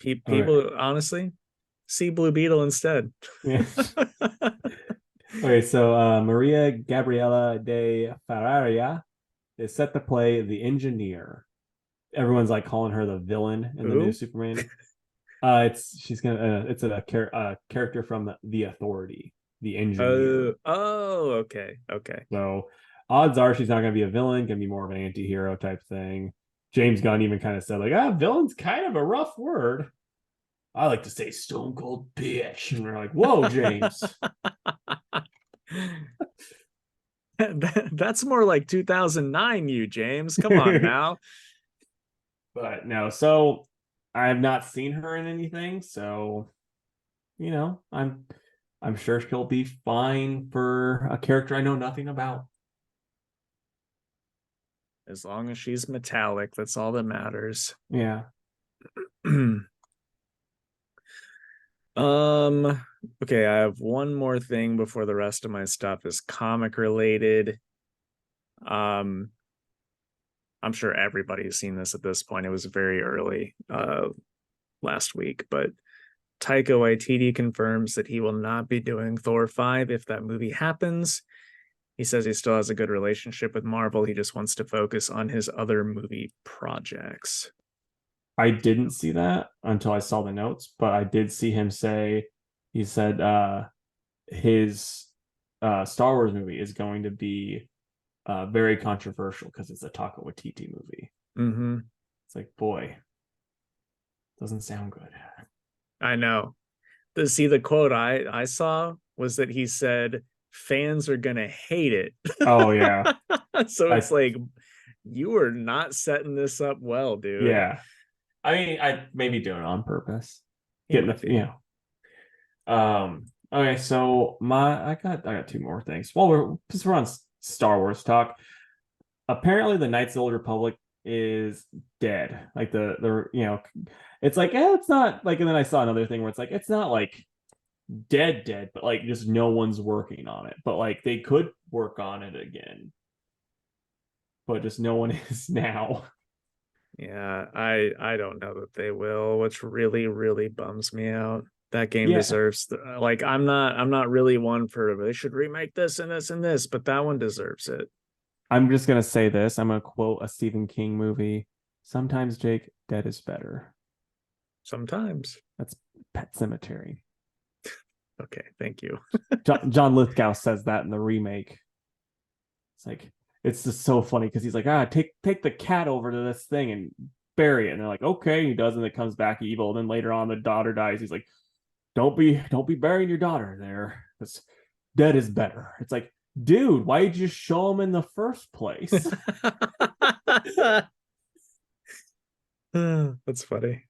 Okay, People honestly see Blue Beetle instead. yeah. Okay, so Maria Gabriela de Ferraria is set to play the engineer. Everyone's like calling her the villain in the new Who? Superman. It's a character from the Authority, the engineer. Oh, okay. Okay. So odds are she's not going to be a villain, going to be more of an anti-hero type thing. James Gunn even kind of said like, villain's kind of a rough word. I like to say stone cold bitch. And we're like, whoa, James. That's more like 2009, you James. Come on now. But no, so I have not seen her in anything, so I'm sure she'll be fine for a character I know nothing about. As long as she's metallic, that's all that matters. Yeah. Um, okay, I have one more thing before the rest of my stuff is comic related. Um, I'm sure everybody's seen this at this point. It was very early last week, but Taika Waititi confirms that he will not be doing Thor 5 if that movie happens. He says he still has a good relationship with Marvel. He just wants to focus on his other movie projects. I didn't see that until I saw the notes, but I did see him say he said his Star Wars movie is going to be very controversial because it's a Taika Waititi movie. Mm-hmm. It's like, boy, doesn't sound good. I know. The quote I saw was that he said fans are gonna hate it. Oh yeah, So I it's like you are not setting this up well, dude. yeah. I mean, I maybe doing it on purpose, He getting might the be. Okay, so I got two more things. Well, we're on Star Wars talk. Apparently, the Knights of the Old Republic is dead. Like the it's like it's not like. And then I saw another thing where it's like it's not like dead, but like just no one's working on it. But like they could work on it again, but just no one is now. Yeah, I don't know that they will, which really, really bums me out. That game Yeah, deserves like I'm not really one for they should remake this and this and this, but that one deserves it. I'm just gonna say this. I'm gonna quote a Stephen King movie. Sometimes, Jake, dead is better. Sometimes. That's Pet Cemetery. Okay, thank you. John Lithgow says that in the remake. It's like it's just so funny because he's like, take the cat over to this thing and bury it. And they're like, okay, he does, and it comes back evil. And then later on, the daughter dies. He's like, don't be burying your daughter there. Because dead is better. It's like, dude, why did you show him in the first place? That's funny.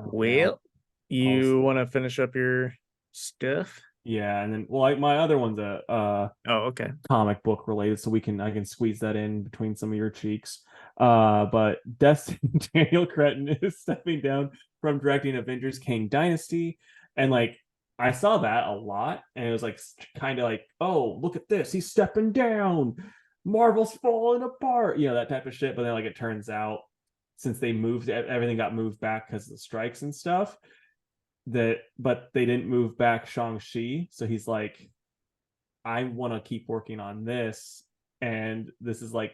Okay, Well, I'll you want to finish up your stuff? yeah, and then well, my other one's a Oh, okay. comic book related, so I can squeeze that in between some of your cheeks. But Destin Daniel Cretton is stepping down from directing Avengers Kang Dynasty, and like I saw that a lot, and it was like kind of like, oh, look at this, he's stepping down, Marvel's falling apart, that type of shit. But then like it turns out, since they moved, everything got moved back because of the strikes and stuff. But they didn't move back Shang-Chi, so he's like, I want to keep working on this, and this is like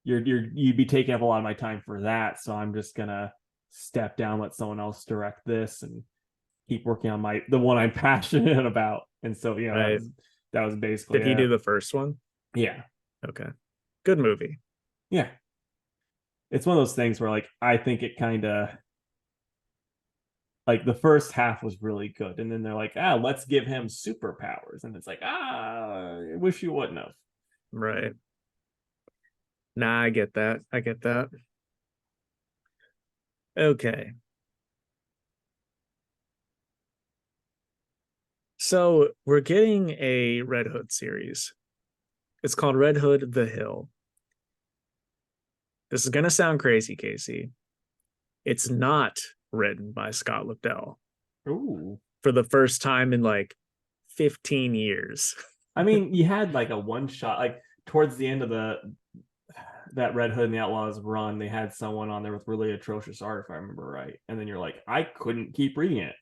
you'd be taking up a lot of my time for that, so I'm just gonna step down, let someone else direct this, and keep working on the one I'm passionate about. And so Right. that was basically Did he it. do the first one? Yeah, Okay. Good movie. yeah. It's one of those things where like I think it kind of like the first half was really good, and then they're like, let's give him superpowers, and it's like, I wish you wouldn't have. Right. Nah, I get that. I get that. Okay. So we're getting a Red Hood series. It's called Red Hood The Hill. This is going to sound crazy, Casey. It's not written by Scott Lobdell Ooh. for the first time in like 15 years. I mean, you had like a one shot, like towards the end of that Red Hood and the Outlaws run, they had someone on there with really atrocious art, if I remember right. And then you're like, I couldn't keep reading it.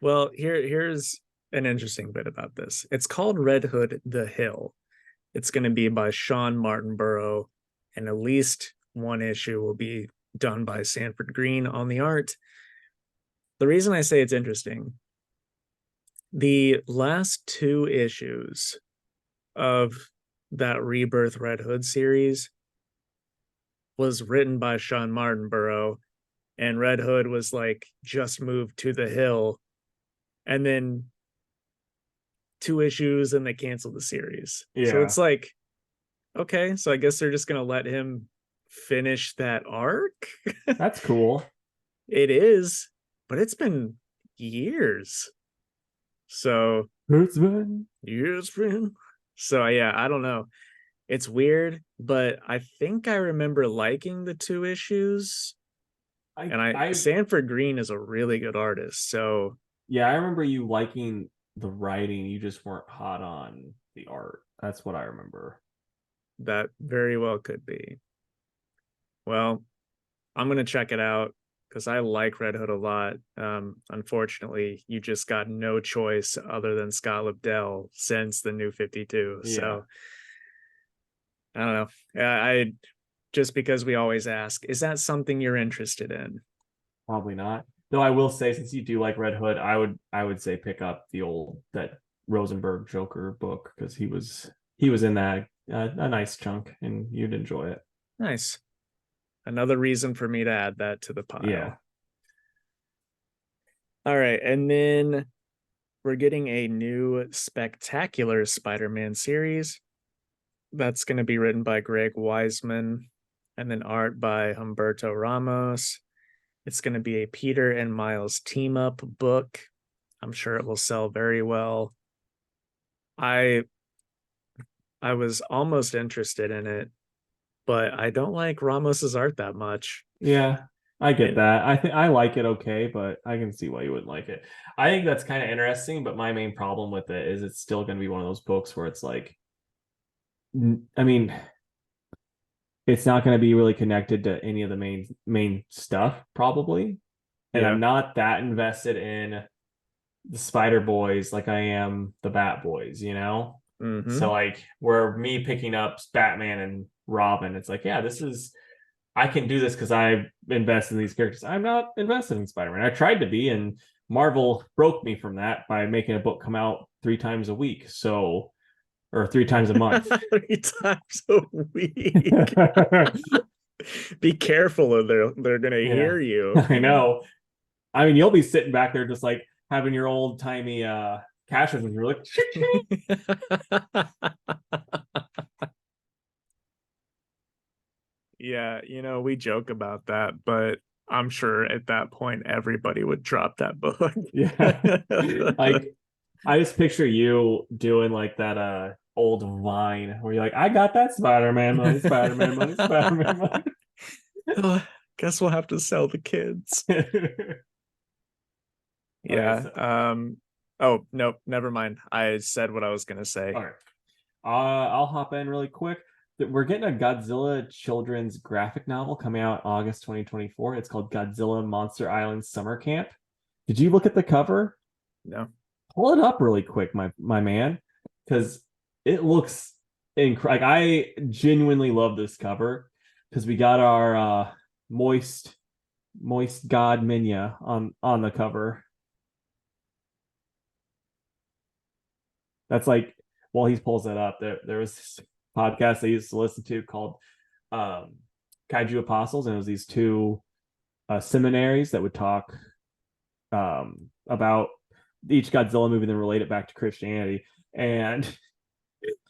Well, here's an interesting bit about this. It's called Red Hood The Hill. It's going to be by Sean Martinborough, and at least one issue will be done by Sanford Green on the art. The reason I say it's interesting, the last two issues of that Rebirth Red Hood series was written by Sean Martinborough, and Red Hood was like just moved to the hill, and then two issues and they canceled the series. So Yeah. it's like, okay, so I guess they're just gonna let him finish that arc. That's cool. It is, but it's been years. So It's been years, friend. So yeah, I don't know. It's weird, but I think I remember liking the two issues. I And I Sanford Green is a really good artist. So yeah, I remember you liking the writing, you just weren't hot on the art. That's what I remember. that very well could be. Well, I'm gonna check it out because I like Red Hood a lot. Unfortunately, you just got no choice other than Scott Lobdell since the New 52. Yeah, So I don't know. I just because we always ask, is that something you're interested in? probably not. Though I will say, since you do like Red Hood, I would say pick up the old that Rosenberg Joker book, because he was in that a nice chunk, and you'd enjoy it. Nice. Another reason for me to add that to the Yeah. pile. All right, and then we're getting a new spectacular Spider-Man series that's going to be written by Greg Weisman and then art by Humberto Ramos. It's going to be a Peter and Miles team up book. I'm sure it will sell very well. I was almost interested in it, but I don't like Ramos's art that much. Yeah, I get And that. I think I like it okay, but I can see why you wouldn't like it. I think that's kind of interesting, but my main problem with it is it's still going to be one of those books where it's like, I mean, it's not going to be really connected to any of the main stuff, probably. and Yeah. I'm not that invested in the Spider Boys like I am the Bat Boys, you know? So Mm-hmm. like where me picking up Batman and Robin, it's like, yeah, this is I can do this because I invest in these characters. I'm not invested in Spider-Man. I tried to be, and Marvel broke me from that by making a book come out 3 times a week. So or 3 times a month. 3 times a week. Be careful, or they're gonna Yeah, hear you. I know. I mean, you'll be sitting back there just like having your old timey cash and you're like, Yeah, we joke about that, but I'm sure at that point everybody would drop that book. yeah. Like I just picture you doing like that old Vine where you're like, I got that Spider-Man money, Spider-Man money, Spider-Man money. Guess we'll have to sell the kids. Okay, Yeah. so Oh, nope, never mind. I said what I was gonna say. all right. I'll hop in really quick. We're getting a Godzilla children's graphic novel coming out August 2024. It's called Godzilla Monster Island Summer Camp. Did you look at the cover? No. Pull it up really quick, my man, because it looks like I genuinely love this cover because we got our moist god Minya on the cover. That's like while he pulls that up, there was this podcast I used to listen to called um, Kaiju Apostles, and it was these two seminaries that would talk about each Godzilla movie, then relate it back to Christianity. And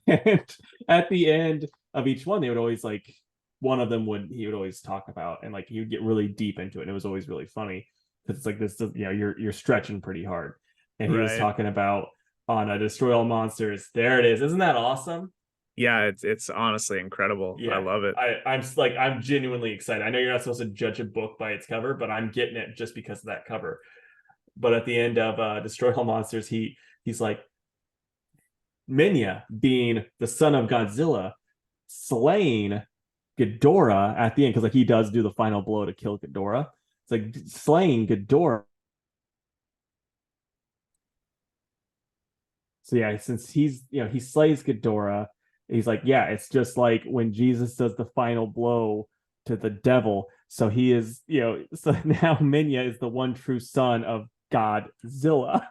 and at the end of each one, they would always like one of them would he would always talk about, and like he would get really deep into it, and it was always really funny because it's like this, you're stretching pretty hard, and he was Right. talking about on a Destroy All Monsters. There it is. Isn't that awesome? Yeah, it's honestly incredible. I Yeah. love it. I'm genuinely excited. I know you're not supposed to judge a book by its cover, but I'm getting it just because of that cover. But at the end of Destroy All Monsters, he's like Minya being the son of Godzilla, slaying Ghidorah at the end because like he does do the final blow to kill Ghidorah. It's like slaying Ghidorah. So yeah, since he slays Ghidorah, he's like, yeah, it's just like when Jesus does the final blow to the devil. So he is, so now Minya is the one true son of Godzilla.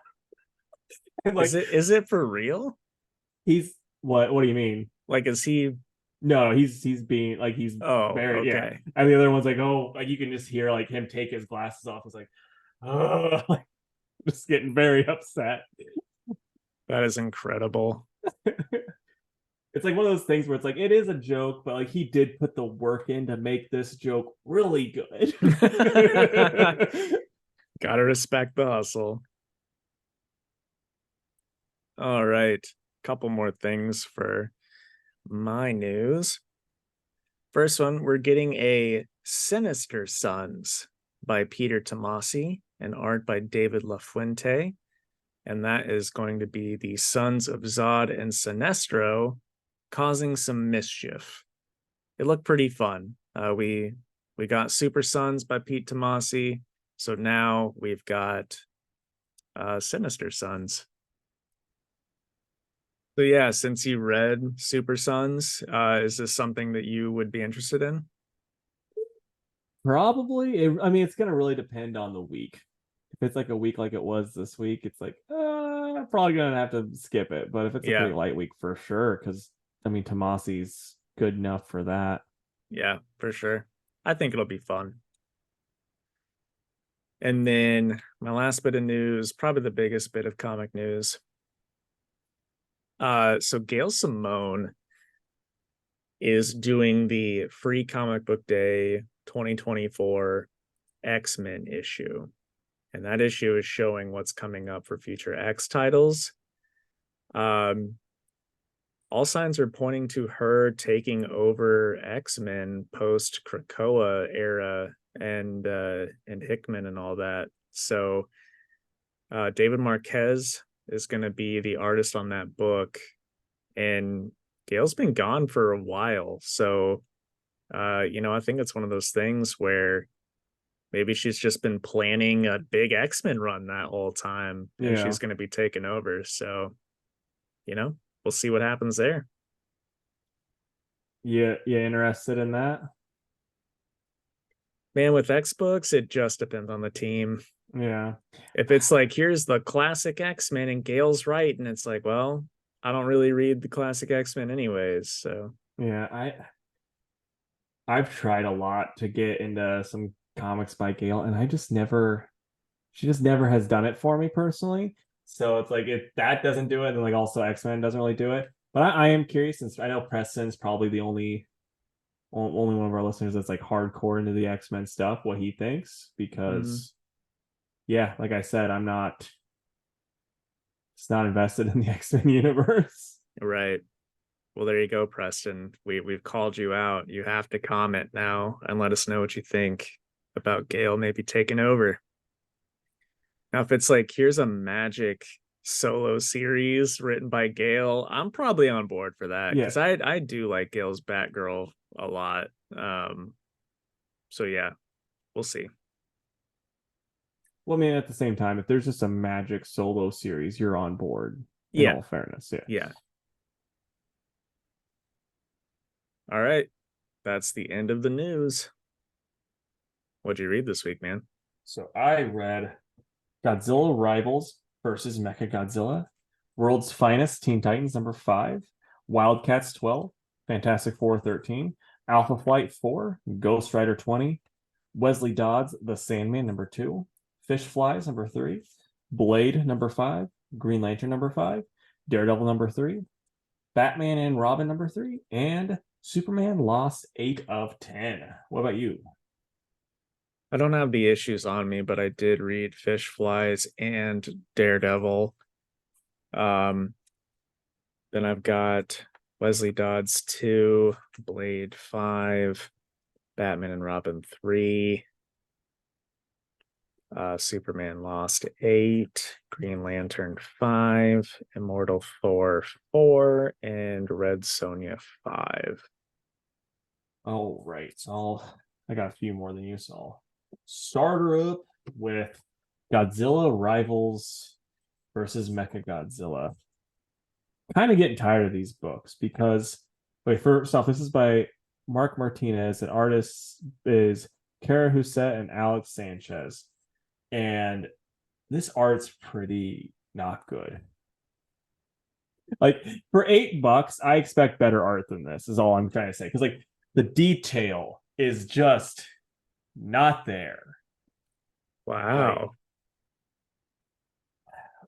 And Is like it for real? he's what do you mean? Like, is he? No, he's being like he's Oh, very, yeah. okay. And the other one's like, oh, like you can just hear like him take his glasses off. It's like, oh, like just getting very upset. That is incredible. It's like one of those things where it's like it is a joke, but like he did put the work in to make this joke really good. Gotta respect the hustle. All right. Couple more things for my news. First one, we're getting a Sinister Sons by Peter Tomasi and art by David LaFuente. And that is going to be the sons of Zod and Sinestro causing some mischief. It looked pretty fun. We got Super Sons by Pete Tomasi, so now we've got Sinister Sons. So yeah, since you read Super Sons, is this something that you would be interested in? Probably. I mean, it's gonna really depend on the week. If it's like a week like it was this week, it's like I'm probably gonna have to skip it. But if it's a Yeah, pretty light week, for sure, because I mean, Tomasi's good enough for that. yeah, for sure. I think it'll be fun. And then my last bit of news, probably the biggest bit of comic news. So Gail Simone is doing the Free Comic Book Day 2024 X-Men issue. And that issue is showing what's coming up for future X titles. All signs are pointing to her taking over X-Men post Krakoa era and Hickman and all that. So David Marquez is going to be the artist on that book, and Gail's been gone for a while. So I think it's one of those things where Maybe she's just been planning a big X-Men run that whole time and Yeah. she's going to be taking over. So, we'll see what happens there. Yeah, interested in that? Man, with X books, it just depends on the team. Yeah. If it's like, here's the classic X-Men and Gail's right, and it's like, well, I don't really read the classic X-Men anyways. So, Yeah, I've tried a lot to get into some comics by Gail, and she just never has done it for me personally. So it's like if that doesn't do it, then like also X-Men doesn't really do it. But I am curious since I know Preston's probably the only one of our listeners that's like hardcore into the X-Men stuff, what he thinks. mm, Because yeah, like I said, it's not invested in the X-Men universe. right. Well, there you go, Preston. We've called you out. You have to comment now and let us know what you think about Gail maybe taking over. Now, if it's like, here's a magic solo series written by Gail, I'm probably on board for that Yeah. because I do like Gail's Batgirl a lot. So yeah, we'll see. Well, I mean, at the same time, if there's just a magic solo series, you're on board. In Yeah, all fairness, yeah. yeah. All right. That's the end of the news. What'd you read this week, man? So I read Godzilla Rivals versus Mechagodzilla, World's Finest Teen Titans #5, Wildcats 12, Fantastic Four 13, Alpha Flight 4, Ghost Rider 20, Wesley Dodds The Sandman #2, Fish Flies #3, Blade #5, Green Lantern #5, Daredevil #3, Batman and Robin #3, and Superman Lost 8 of 10. What about you? I don't have the issues on me, but I did read Fish Flies and Daredevil. Um, then I've got Wesley Dodds 2, Blade 5, Batman and Robin 3, Superman Lost 8, Green Lantern 5, Immortal Thor 4, and Red Sonja 5. Oh, right. So I got a few more than you saw. Starter up with Godzilla Rivals versus Mechagodzilla. Kind of getting tired of these books because, wait, first off, this is by Mark Martinez, and artist is Kara Husset and Alex Sanchez. And this art's pretty not good. Like for $8, I expect better art than this, is all I'm trying to say. Because like the detail is just not there. Like, Wow.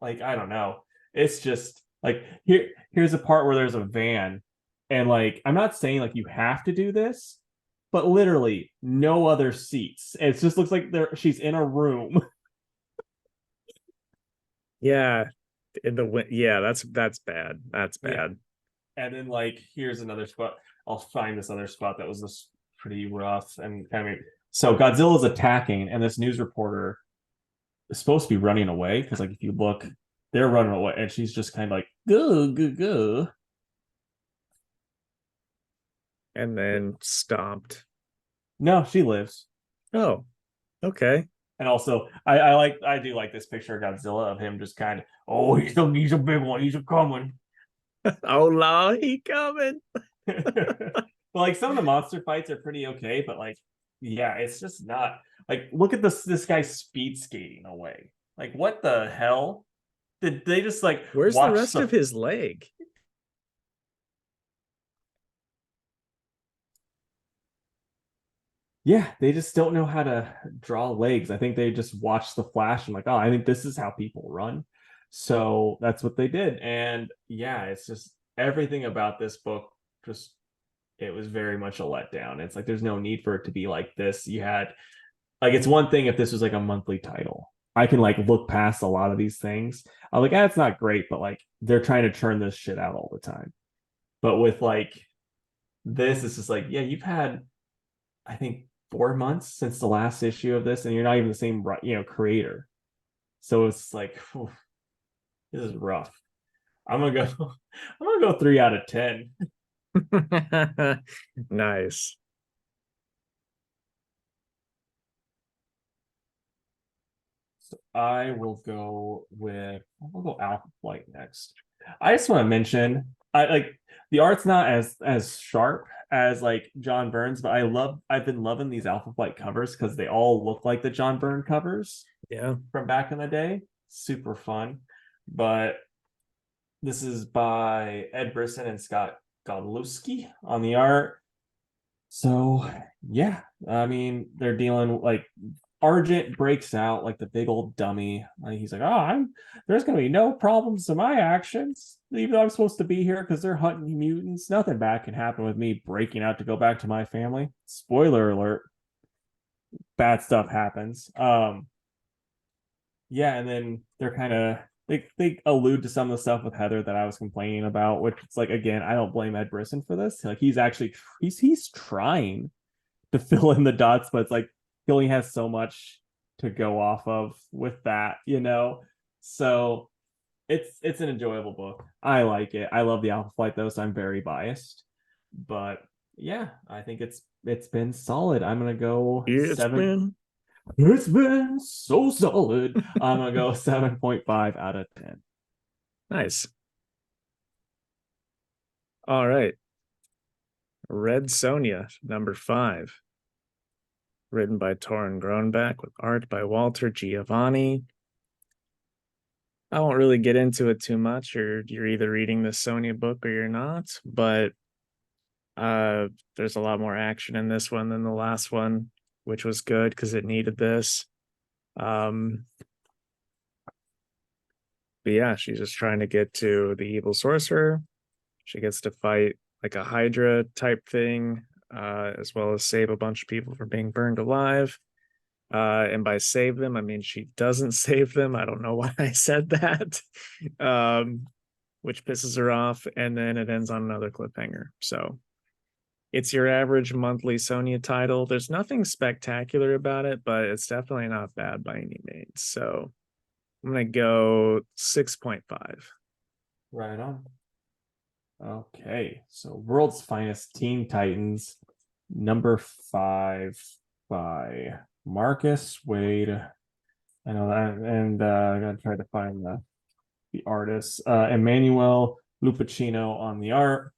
I don't know. It's just like here's a part where there's a van, and like I'm not saying like you have to do this, but literally no other seats. It just looks like she's in a room. Yeah. Yeah, that's bad. That's Yeah. bad. And then like here's another spot. I'll find this other spot that was this pretty rough. And I mean, so Godzilla's attacking, and this news reporter is supposed to be running away because like if you look, they're running away, and she's just kind of like go go go. And then stomped. No, she lives. Oh, okay. And also, I do like this picture of Godzilla of him just kind of he's a big one, he's a coming. Oh Lord, he coming. But like some of the monster fights are pretty okay, but like yeah, it's just not like look at this guy speed skating away. Like what the hell? Did they just like Where's the watch rest of the his leg? yeah, they just don't know how to draw legs. I think they just watched the Flash and like, oh, I think this is how people run. So that's what they did. And yeah, it's just everything about this book just it was very much a letdown. It's like there's no need for it to be like this. You had like it's one thing if this was like a monthly title. I can like look past a lot of these things. I'm like, it's not great, but like they're trying to churn this shit out all the time. But with like this, it's just like, yeah, you've had I think 4 months since the last issue of this, and you're not even the same creator. So it's like whew, this is rough. I'm gonna go. I'm gonna go 3 out of 10. Nice. I will go with I'll go Alpha Flight next. I just want to mention I like the art's not as sharp as like John Burns, but I've been loving these Alpha Flight covers because they all look like the John Byrne covers Yeah. from back in the day. Super fun. But this is by Ed Brisson and Scott Godlewski on the art. So yeah, I mean they're dealing like Argent breaks out like the big old dummy. Like he's like, "Oh, there's gonna be no problems to my actions, even though I'm supposed to be here because they're hunting mutants. Nothing bad can happen with me breaking out to go back to my family." Spoiler alert: bad stuff happens. Yeah, and then they're kind of they allude to some of the stuff with Heather that I was complaining about, which it's like again, I don't blame Ed Brisson for this. Like he's actually he's trying to fill in the dots, but it's like he only has so much to go off of with that, you know. So it's an enjoyable book. I like it. I love the Alpha Flight though, so I'm very biased. But yeah, I think it's been solid. I'm gonna go It's 7. been It's been so solid. I'm gonna go 7.5 out of 10. nice. All right. Red Sonja, number 5. Written by Torrin Groenbeck with art by Walter Giovanni. I won't really get into it too much. You're either reading the Sonja book or you're not, but there's a lot more action in this one than the last one, which was good because it needed this. But yeah, she's just trying to get to the evil sorcerer. She gets to fight like a Hydra type thing, as well as save a bunch of people from being burned alive. And by save them, I mean she doesn't save them. I don't know why I said that, which pisses her off. And then it ends on another cliffhanger. So it's your average monthly Sonja title. There's nothing spectacular about it, but it's definitely not bad by any means. So I'm going to go 6.5. Right on. Okay, so World's Finest Teen Titans, number 5 by Marcus Wade. I know that, and I gotta try to find the artist. Emmanuel Lupacino on the art.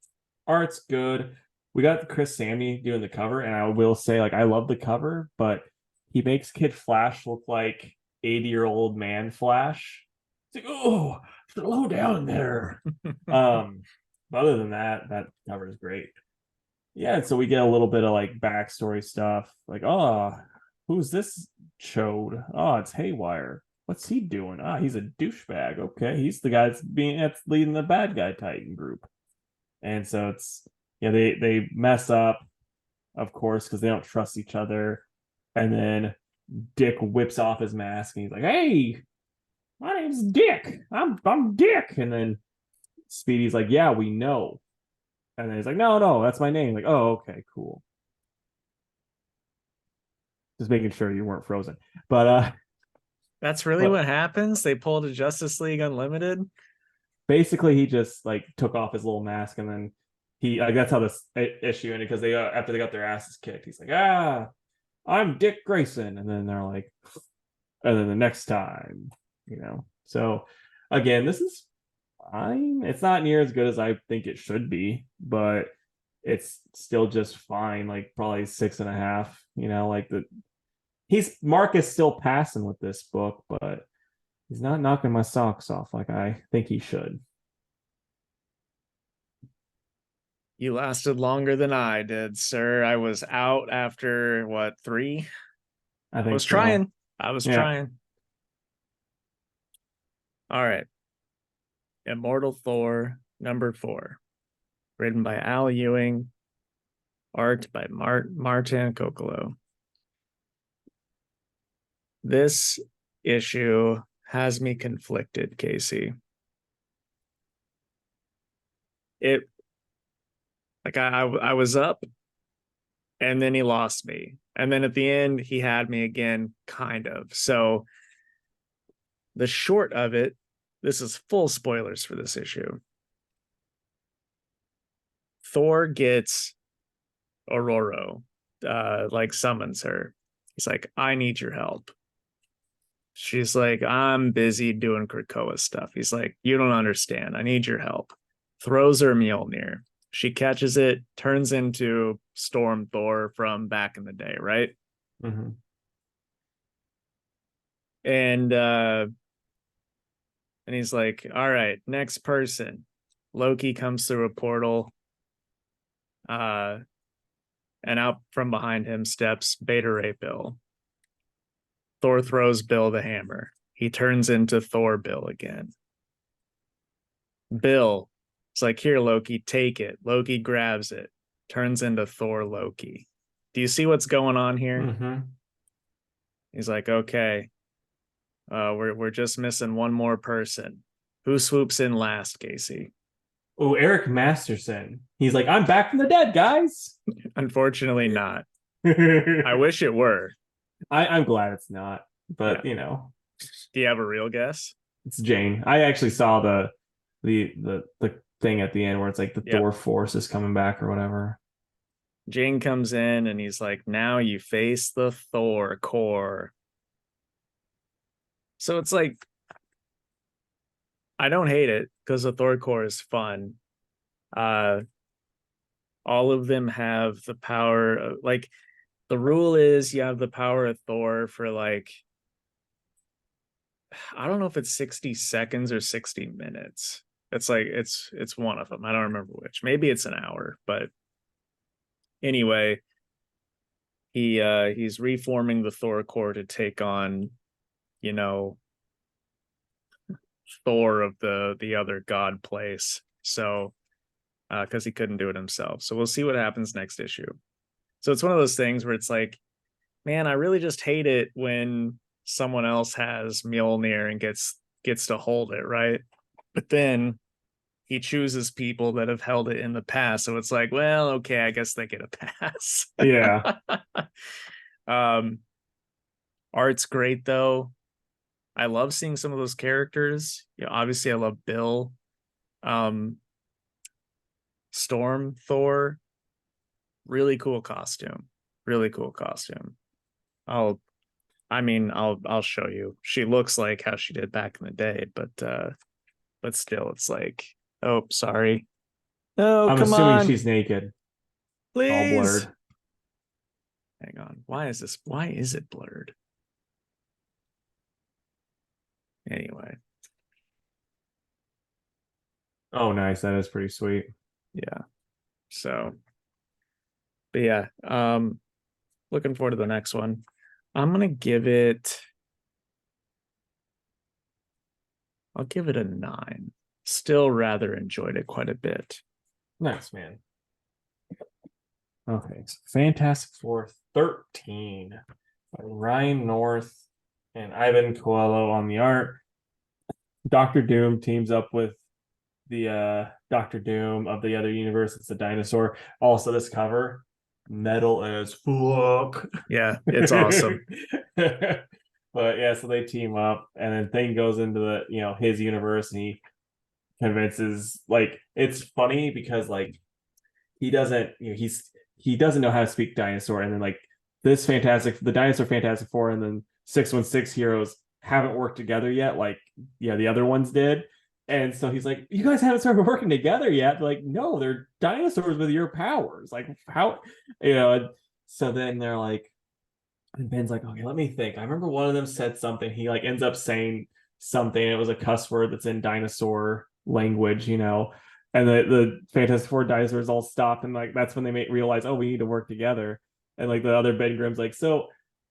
Art's good. We got Chris Samney doing the cover, and I will say, like, I love the cover, but he makes Kid Flash look like 80-year-old man Flash. It's like, oh, slow down there. But other than that, that cover is great. Yeah, so we get a little bit of like backstory stuff, like, oh, who's this chode? Oh, it's Haywire. What's he doing? Ah, he's a douchebag. Okay, he's the guy that's leading the bad guy Titan group. And so it's yeah, they mess up, of course, because they don't trust each other. And then Dick whips off his mask and he's like, "Hey, my name's Dick. I'm Dick." And then Speedy's like, "Yeah, we know." And then he's like, "No, that's my name." Like, "Oh, okay, cool." Just making sure you weren't frozen. But That's really what happens. They pulled a Justice League Unlimited. Basically he just like took off his little mask and then he like that's how this issue ended because they after they got their asses kicked, he's like, I'm Dick Grayson. And then they're like, and then the next time, you know. So again, this is fine. It's not near as good as I think it should be, but it's still just fine. Like probably 6.5. You know, like Mark is still passing with this book, but he's not knocking my socks off like I think he should. You lasted longer than I did, sir. I was out after what, 3? I I think was so. trying. I was Yeah. trying. All right. Immortal Thor, number 4. Written by Al Ewing. Art by Martin Kokolo. This issue has me conflicted, Casey. It like I was up and then he lost me. And then at the end he had me again, kind of. So the short of it, this is full spoilers for this issue. Thor gets Aurora, like summons her. He's like, I need your help. She's like, I'm busy doing Krakoa stuff. He's like, you don't understand. I need your help. Throws her Mjolnir. She catches it, turns into Storm Thor from back in the day, right? Mhm. And he's like, all right, next person. Loki comes through a portal. Uh and out from behind him steps Beta Ray Bill. Thor throws Bill the hammer. He turns into Thor Bill again. Bill, it's like, here, Loki, take it. Loki grabs it, turns into Thor Loki. Do you see what's going on here? Mhm. He's like, okay, we're just missing one more person. Who swoops in last, Casey? Oh, Eric Masterson. He's like, I'm back from the dead, guys. Unfortunately, not. I wish it were. I'm glad it's not, Yeah. but you know, Do you have a real guess? it's Jane. I actually saw the thing at the end where it's like the Yep. Thor force is coming back or whatever. Jane comes in and he's like, now you face the Thor core. So it's like, I don't hate it because the Thor core is fun. Uh, all of them have the power of, like, the rule is you have the power of Thor for like, I don't know if it's 60 seconds or 60 minutes. It's like it's one of them. I don't remember which. Maybe it's an hour, but anyway, he's reforming the Thor core to take on, you know, Thor of the other god place. So because he couldn't do it himself. So we'll see what happens next issue. So it's one of those things where it's like, man, I really just hate it when someone else has Mjolnir and gets to hold it, right? But then he chooses people that have held it in the past. So it's like, well, okay, I guess they get a pass. Yeah. um, art's great though. I love seeing some of those characters. You know, obviously I love Bill. Um, Storm, Thor, really cool costume. Really cool costume. I'll show you. She looks like how she did back in the day, but still it's like, oh, sorry. Oh, I'm come assuming on. she's naked, all Please. blurred. Hang on. Why is it blurred? Anyway, Oh, nice. That is pretty sweet. yeah. So, but yeah, looking forward to the next one. I'm gonna give it I'll give it a 9. Still rather enjoyed it quite a bit. Nice, man. Okay, so Fantastic Four 13 by Ryan North and Ivan Coelho on the art. Doctor Doom teams up with the Doctor Doom of the other universe. It's a dinosaur. Also, this cover, metal as fuck. Yeah, it's awesome. But yeah, so they team up, and then Thing goes into the his universe, and he convinces, like, it's funny because like he doesn't he doesn't know how to speak dinosaur, and then like the dinosaur Fantastic Four and then 616 heroes haven't worked together yet, like the other ones did. And so he's like, you guys haven't started working together yet. They're like, no, they're dinosaurs with your powers, like how, so then they're like, and Ben's like, okay, let me think. I remember one of them said something. He like ends up saying something. It was a cuss word that's in dinosaur language, And the Fantastic Four dinosaurs all stop, and like that's when they realize, oh, we need to work together. And like the other Ben Grimm's like, so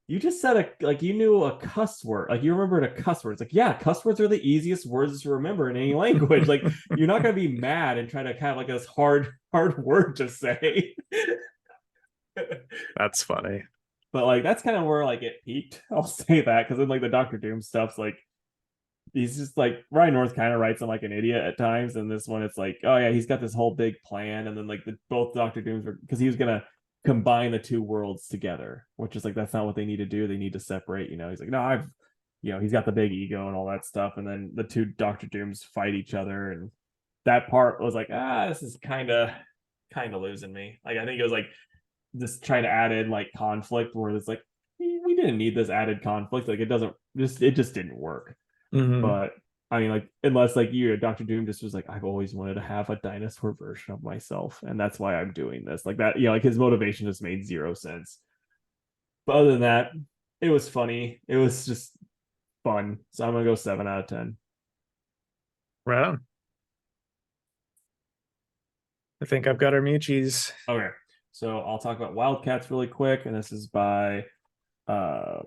you just said you knew a cuss word, like you remembered a cuss word. It's like, yeah, cuss words are the easiest words to remember in any language. Like you're not gonna be mad and try to kind of like this hard word to say. That's funny. But like that's kind of where like it peaked. I'll say that because then like the Doctor Doom stuff's like he's just like Ryan North kind of writes him like an idiot at times, and this one it's like, oh yeah, he's got this whole big plan, and then like both Doctor Dooms were, because he was gonna combine the two worlds together, which is like that's not what they need to do. They need to separate. He's like, no, he's got the big ego and all that stuff, and then the two Doctor Dooms fight each other, and that part was like, this is kind of losing me. Like I think it was like just trying to add in like conflict where it's like we didn't need this added conflict. Like it just didn't work. Hmm. But I mean, like, unless like you, Dr. Doom just was like, I've always wanted to have a dinosaur version of myself, and that's why I'm doing this. Like that, like his motivation just made zero sense. But other than that, it was funny. It was just fun. So I'm gonna go 7 out of 10. Right on. I think I've got our Michis. Okay. So I'll talk about Wildcats really quick, and this is by uh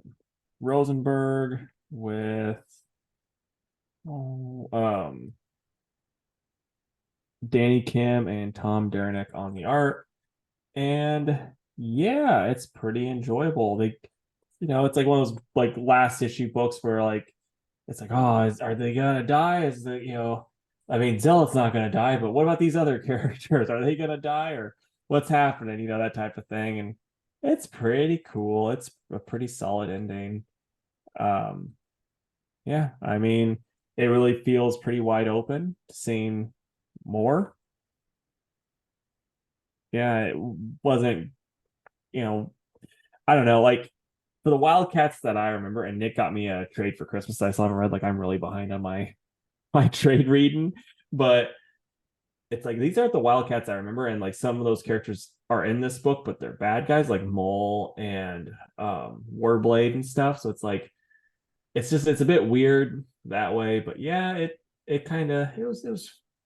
Rosenberg with oh, Danny Kim and Tom Derenick on the art. And yeah, it's pretty enjoyable. It's like one of those like last issue books where like it's like, oh, are they gonna die? Is the I mean, Zealot's not gonna die, but what about these other characters? Are they gonna die or what's happening? That type of thing. And it's pretty cool. It's a pretty solid ending. Um, yeah, I mean, it really feels pretty wide open to seeing more. Yeah, it wasn't, you know, I don't know, like for the Wildcats that I remember, and Nick got me a trade for Christmas that I still haven't read. Like I'm really behind on my trade reading, but it's like these aren't the Wildcats I remember, and like some of those characters are in this book, but they're bad guys like Mole and Warblade and stuff. So it's like it's a bit weird that way, but yeah, it kind of it was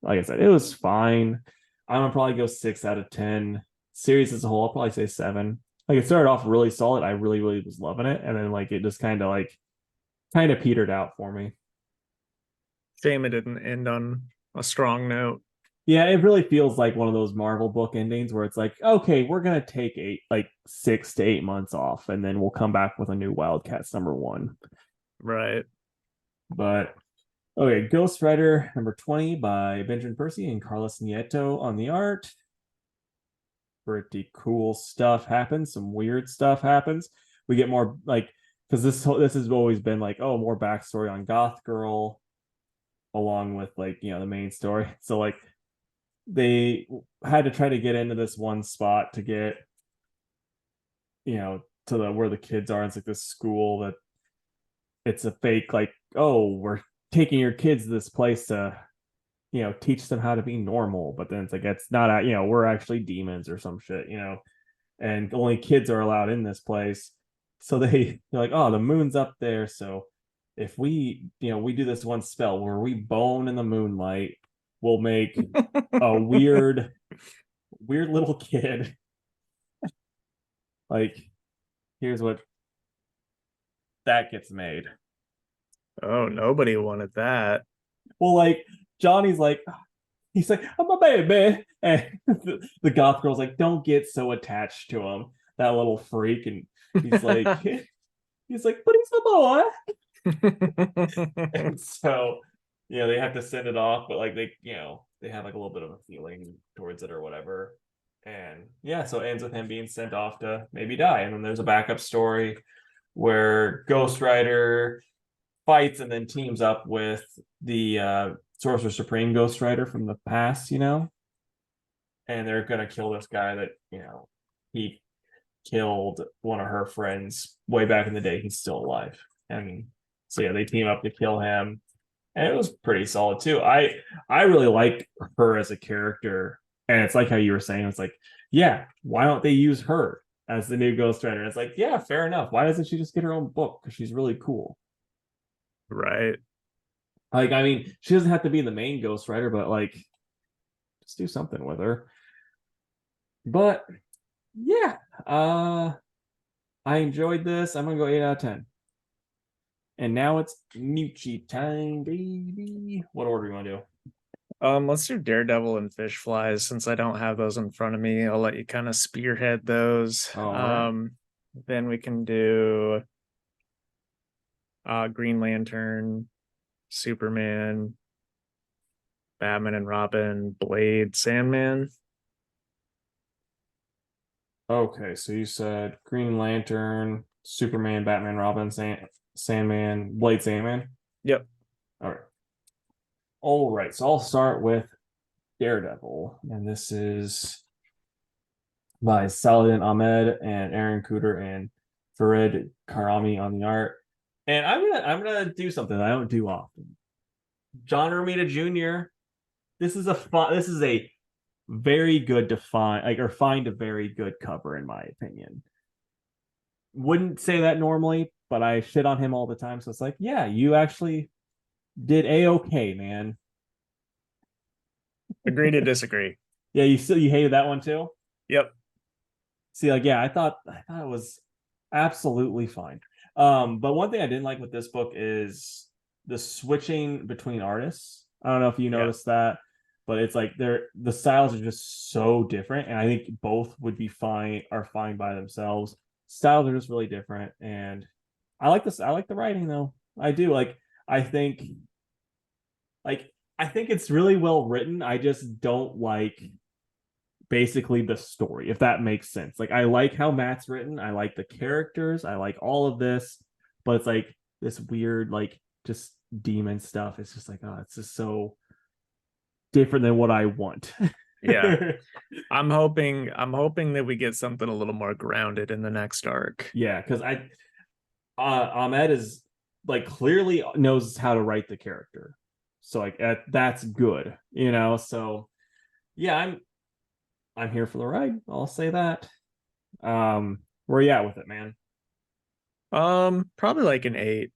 like I said, it was fine. I'm gonna probably go 6 out of 10. Series as a whole, I'll probably say 7. Like it started off really solid. I really, really was loving it, and then like it just kind of petered out for me. Shame it didn't end on a strong note. Yeah, it really feels like one of those Marvel book endings where it's like, okay, we're gonna take 6 to 8 months off, and then we'll come back with a new Wildcats #1. Right. But okay, Ghost Rider #20 by Benjamin Percy and Carlos Nieto on the art. Pretty cool stuff happens. Some weird stuff happens. We get more like because this has always been like, oh, more backstory on Goth Girl along with like the main story. So like they had to try to get into this one spot to get to the where the kids are. It's like this school that it's a fake like, oh, we're taking your kids to this place to teach them how to be normal, but then it's like it's not we're actually demons or some shit, and only kids are allowed in this place. So they're like, oh, the moon's up there, so if we do this one spell where we bone in the moonlight, we'll make a weird little kid. Like, here's what that gets made. Oh, nobody wanted that. Well, like Johnny's like, he's like, I'm a baby. And the goth girl's like, don't get so attached to him, that little freak. And he's like, but he's the boy. And so, they have to send it off, but like they have like a little bit of a feeling towards it or whatever. And yeah, so it ends with him being sent off to maybe die. And then there's a backup story where Ghost Rider fights and then teams up with the Sorcerer Supreme Ghost Rider from the past, and they're gonna kill this guy that he killed one of her friends way back in the day. He's still alive, and so yeah, they team up to kill him, and it was pretty solid too. I really like her as a character, and it's like how you were saying, it's like, yeah, why don't they use her as the new Ghost Rider? And it's like, yeah, fair enough. Why doesn't she just get her own book? Because she's really cool. Right. Like, I mean, she doesn't have to be the main Ghost Rider, but like, just do something with her. But yeah, I enjoyed this. I'm gonna go 8 out of 10. And now it's Mucci time, baby. What order do you want to do? Let's do Daredevil and Fish Flies since I don't have those in front of me. I'll let you kind of spearhead those. All right. Then we can do Green Lantern, Superman, Batman and Robin, Blade, Sandman. Okay, so you said Green Lantern, Superman, Batman, Robin, Sandman, Blade, Sandman. Yep. All right. All right. So I'll start with Daredevil, and this is by Saladin Ahmed and Aaron Cooter and Farid Karami on the art. And I'm gonna do something I don't do often. John Romita Jr. This is a very good define like or find a very good cover in my opinion. Wouldn't say that normally, but I shit on him all the time. So it's like, yeah, you actually did a-okay, man. Agree to disagree. Yeah, you hated that one too. Yep. See, like, yeah, I thought it was absolutely fine. But one thing I didn't like with this book is the switching between artists. I don't know if you Yeah. noticed that, but it's like the styles are just so different, and I think both would be fine by themselves. Styles are just really different, and I like this. I like the writing though. I do like. I think like I think it's really well written. I just don't like basically the story, if that makes sense. Like I like how Matt's written, I like the characters, I like all of this, but it's like this weird, like just demon stuff. It's just like, oh, it's just so different than what I want. Yeah. I'm hoping that we get something a little more grounded in the next arc. Yeah, because Ahmed is like clearly knows how to write the character. So like that's good, you know. So yeah, I'm here for the ride. I'll say that. Where you at with it, man? Probably like an 8.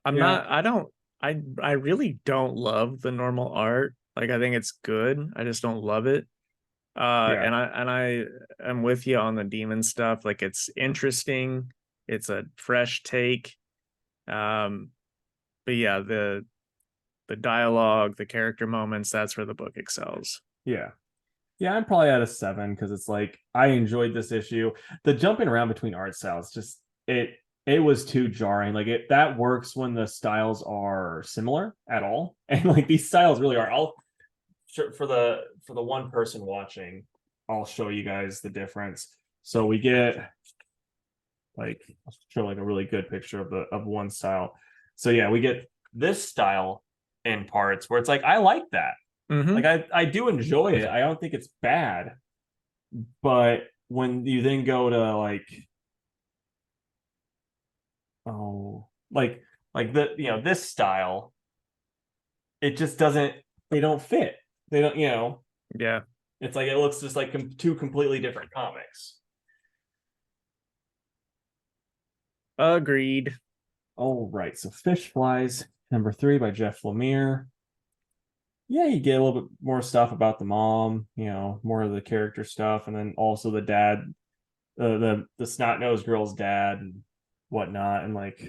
I'm Yeah, not I don't I really don't love the normal art. Like I think it's good. I just don't love it. yeah, And I am with you on the demon stuff. Like it's interesting. It's a fresh take. Um, but yeah, the dialogue, the character moments, that's where the book excels. yeah. Yeah, I'm probably at a 7 because it's like I enjoyed this issue. The jumping around between art styles just it was too jarring. Like it that works when the styles are similar at all, and like these styles really are. I'll for the one person watching, I'll show you guys the difference. So we get like I'll show like a really good picture of one style. So yeah, we get this style in parts where it's like I like that. Mm-hmm. Like I do enjoy it. I don't think it's bad, but when you then go to like oh like the this style, it just doesn't they don't fit. They don't, Yeah. it's like it looks just like two completely different comics. Agreed. All right, so Fish Flies #3 by Jeff Lemire. Yeah, you get a little bit more stuff about the mom, more of the character stuff, and then also the dad, the snot nosed girl's dad and whatnot, and like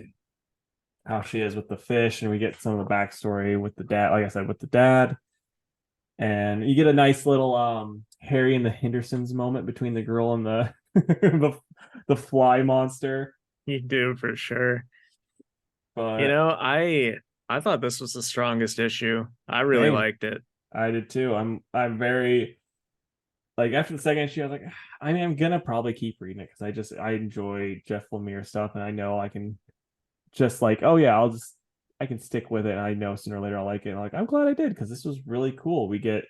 how she is with the fish, and we get some of the backstory with the dad. Like I said, with the dad, and you get a nice little Harry and the Hendersons moment between the girl and the the fly monster. You do for sure. You But know, I thought this was the strongest issue. I really same, liked it. I did too. I'm very like after the second issue, I was like, I mean, I'm gonna probably keep reading it because I enjoy Jeff Lemire stuff, and I know I can just like, oh yeah, I can stick with it, and I know sooner or later I'll like it. And like, I'm glad I did because this was really cool. We get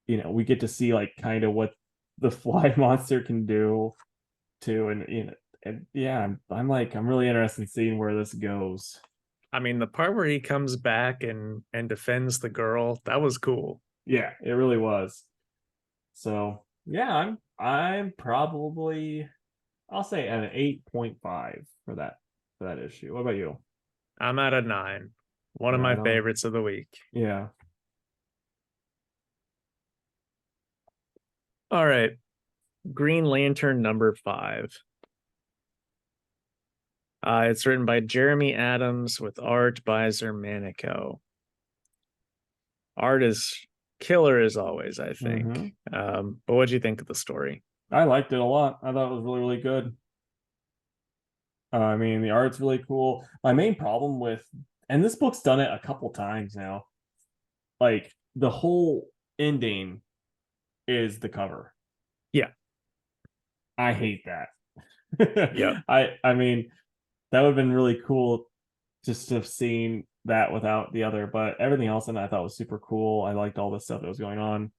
to see like kind of what the fly monster can do too, and and yeah, I'm really interested in seeing where this goes. I mean, the part where he comes back and defends the girl, that was cool. Yeah, it really was. So yeah, I'm probably I'll say at an 8.5 for that issue. What about you? I'm at a 9. One of my Right on. favorites of the week. Yeah. All right. Green Lantern #5. It's written by Jeremy Adams with art by Zermanico. Art is killer as always, I think. Mm-hmm. But what do you think of the story? I liked it a lot. I thought it was really, really good. I mean, the art's really cool. My main problem with, and this book's done it a couple times now, like the whole ending is the cover. Yeah. I hate that. Yep. I mean, that would have been really cool just to have seen that without the other, but everything else in it I thought was super cool. I liked all the stuff that was going on.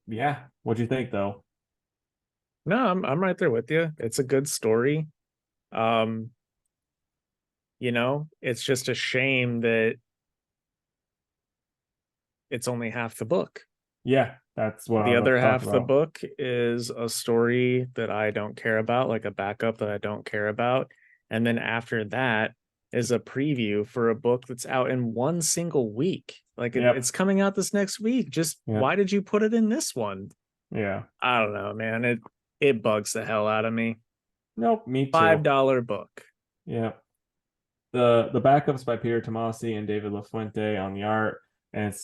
Yeah. What'd you think though? No, I'm right there with you. It's a good story. Um, it's just a shame that it's only half the book. Yeah, that's what I The was about other to talk half of the about. book is a story that I don't care about, like a backup that I don't care about. And then after that is a preview for a book that's out in one single week. Like Yep. it's coming out this next week. Just Yep. why did you put it in this one? Yeah. I don't know, man. It bugs the hell out of me. Nope. Me too. $5 book. Yeah. The backups by Peter Tomasi and David LaFuente on the art, and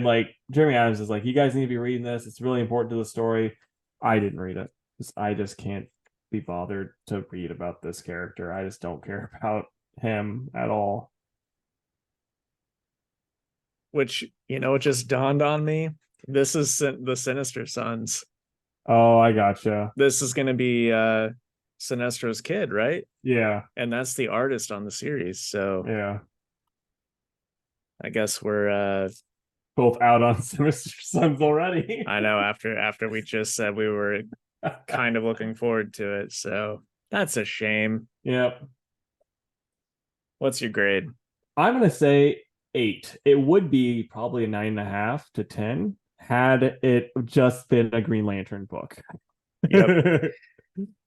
like Jeremy Adams is like, you guys need to be reading this. It's really important to the story. I didn't read it. I just can't be bothered to read about this character. I just don't care about him at all. Which, it just dawned on me. This is the Sinister Sons. Oh, I gotcha. This is going to be Sinestro's kid, right? Yeah. And that's the artist on the series. So Yeah. I guess we're Both out on Sinister Sons already. I know after we just said we were kind of looking forward to it. So that's a shame. Yep. What's your grade? I'm gonna say 8. It would be probably a 9.5 to 10 had it just been a Green Lantern book. Yep.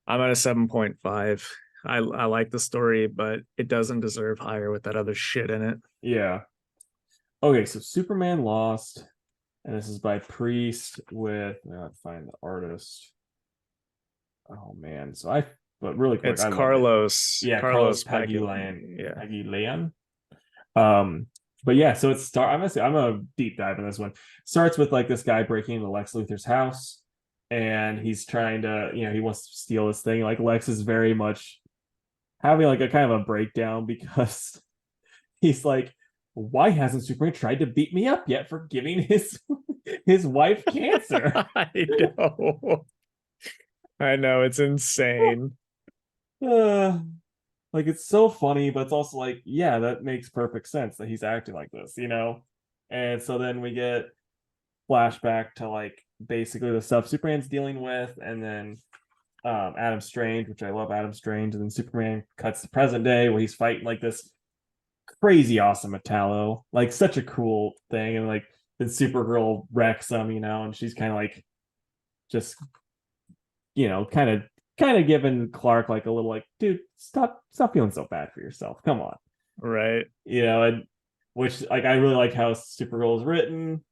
I'm at a 7.5. I like the story, but it doesn't deserve higher with that other shit in it. Yeah. Okay, so Superman Lost, and this is by Priest with I gotta find the artist. Oh man, but really quick, It's I love it. Carlos. Yeah, Carlos Carlos Pagulan. Yeah. Pagulan. But yeah, so I'm a deep dive in this one. Starts with like this guy breaking into Lex Luthor's house, and he's trying to, he wants to steal this thing. Like Lex is very much having like a kind of a breakdown because he's like, why hasn't Superman tried to beat me up yet for giving his wife cancer? I know. I know, it's insane. Uh, like it's so funny, but it's also like, yeah, that makes perfect sense that he's acting like this. And so then we get flashback to like basically the stuff Superman's dealing with, and then Adam Strange, which I love Adam Strange, and then Superman cuts to present day where he's fighting like this crazy awesome Metallo, like such a cool thing, and like then Supergirl wrecks him, and she's kind of like just kind of giving Clark like a little like, dude, stop feeling so bad for yourself. Come on. Right. And which like I really like how Supergirl is written.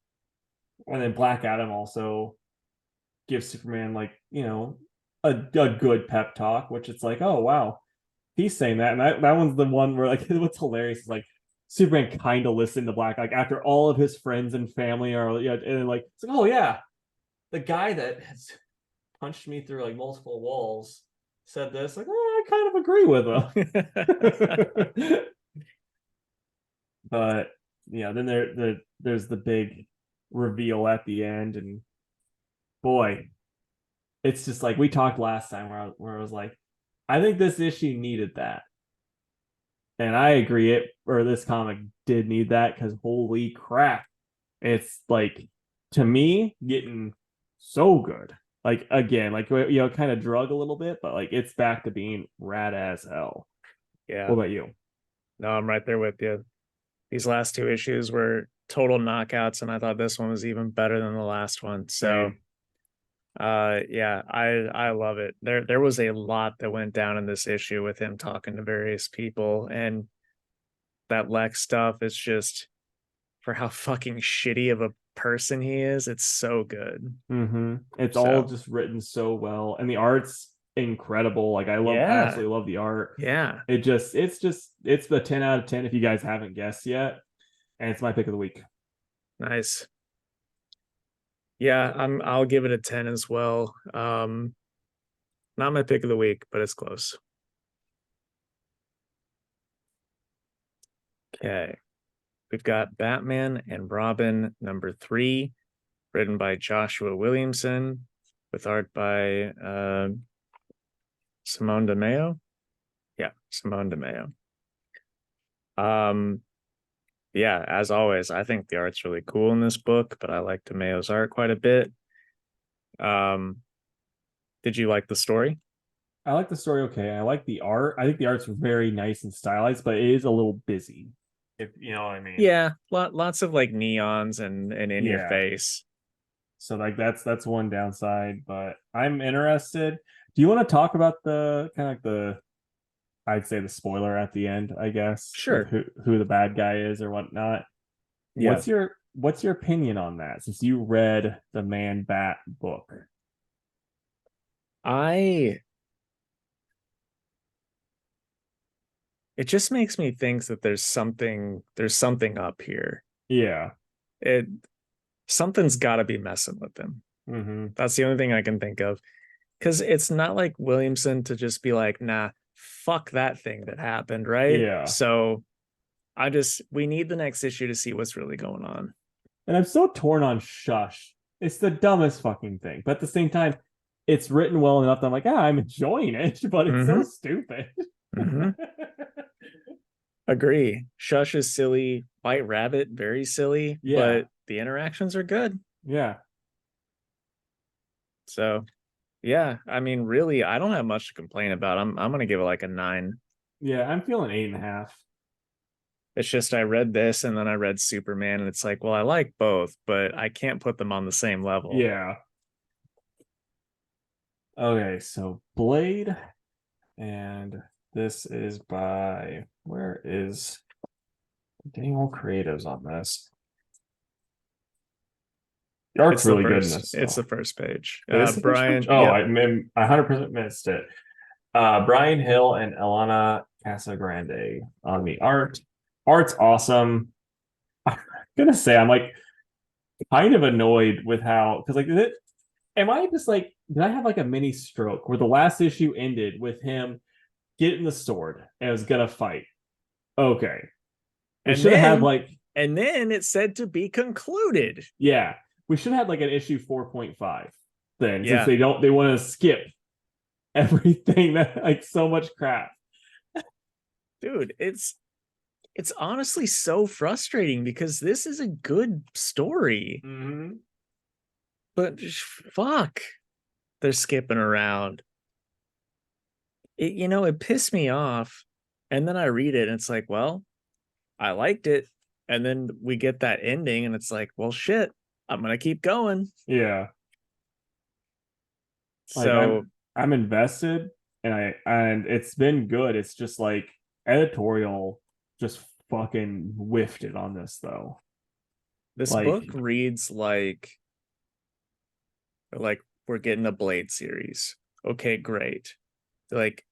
And then Black Adam also gives Superman like, a good pep talk, which it's like, oh wow, he's saying that. And that one's the one where like what's hilarious is like Superman kind of listened to Black, like after all of his friends and family are, and like it's like, oh yeah, the guy that has punched me through like multiple walls said this, like, I kind of agree with him. But yeah, then there's the big reveal at the end, and boy, it's just like we talked last time where I was like, I think this issue needed that. And I agree, this comic did need that, because holy crap, it's like, to me, getting so good. Like again, like kind of drug a little bit, but like it's back to being rad as hell. Yeah. What about you? No, I'm right there with you. These last two issues were total knockouts, and I thought this one was even better than the last one. So yeah, I love it. There was a lot that went down in this issue with him talking to various people, and that Lex stuff is just, for how fucking shitty of a person he is, it's so good. It's all So just written so well, and the art's incredible. Like I yeah. absolutely love the art. Yeah. It's the 10 out of 10 if you guys haven't guessed yet, and it's my pick of the week. Nice. Yeah, I'll give it a 10 as well. Not my pick of the week, but it's close. Okay. We've got Batman and Robin #3, written by Joshua Williamson, with art by Simone DeMeo. Yeah, Simone DeMeo. Yeah, as always, I think the art's really cool in this book, but I like DeMeo's art quite a bit. Did you like the story? I like the story. Okay, I like the art. I think the art's very nice and stylized, but it is a little busy. If you know what I mean. Yeah, lots of like neons and in your Yeah. face. So like that's one downside, but I'm interested. Do you want to talk about the kind of like the I'd say the spoiler at the end, I guess, of Sure. who the bad guy is or whatnot? Yeah. What's your opinion on that since you read the Man Bat book? I it just makes me think that there's something up here. Yeah. It Something's got to be messing with him. Mm-hmm. That's the only thing I can think of. Because it's not like Williamson to just be like, nah, fuck that thing that happened, right? Yeah. So we need the next issue to see what's really going on. And I'm so torn on Shush. It's the dumbest fucking thing. But at the same time, it's written well enough that I'm like, I'm enjoying it, but it's so Mm-hmm. stupid. Mm-hmm. Agree. Shush is silly. White Rabbit, very silly, Yeah. but the interactions are good. Yeah. So yeah, I mean, really, I don't have much to complain about. I'm gonna give it like a 9. Yeah. I'm feeling 8.5. It's just I read this and then I read Superman, and it's like, well, I like both, but I can't put them on the same level. Yeah. Okay, so Blade, and this is by where is Daniel Creatives on this? The art's It's the really good in first. this, It's though. the first page. It is the first page. Brian. Oh, Yep. I 100% missed it. Brian Hill and Elena Casagrande on the art. Art's awesome. I'm gonna say I'm like kind of annoyed with how because like am I just like did I have like a mini stroke where the last issue ended with him getting the sword and was gonna fight? Okay, we And should have had then like and then it said to be concluded. yeah, we should have had like an issue 4.5 then since Yeah, they want to skip everything that like so much crap. dude, it's honestly so frustrating because this is a good story, Mm-hmm. but fuck, they're skipping around. It pissed me off, and then I read it and it's like, well, I liked it, and then we get that ending and it's like, well, shit, I'm gonna keep going. Yeah, like So I'm invested and it's been good. It's just like editorial just fucking whiffed it on this though. this Like book reads like we're getting a Blade series. Okay, great. Like,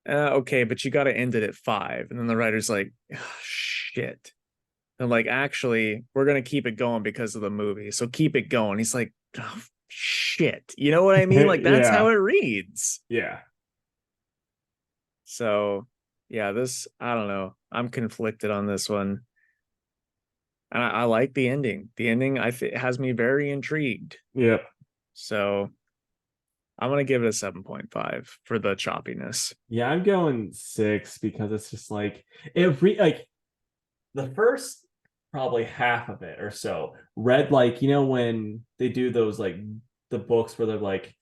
okay, but you got to end it at 5, and then the writer's like, oh, shit. And like, actually, we're gonna keep it going because of the movie, so keep it going. He's like, oh, shit. You know what I mean? Like that's how yeah, it reads. yeah, So yeah, this I don't know. I'm conflicted on this one. And I like the ending. The ending has me very intrigued. yep. So I'm gonna give it a 7.5 for the choppiness. Yeah, I'm going 6 because it's just like like the first probably half of it or so read like when they do those like the books where they're like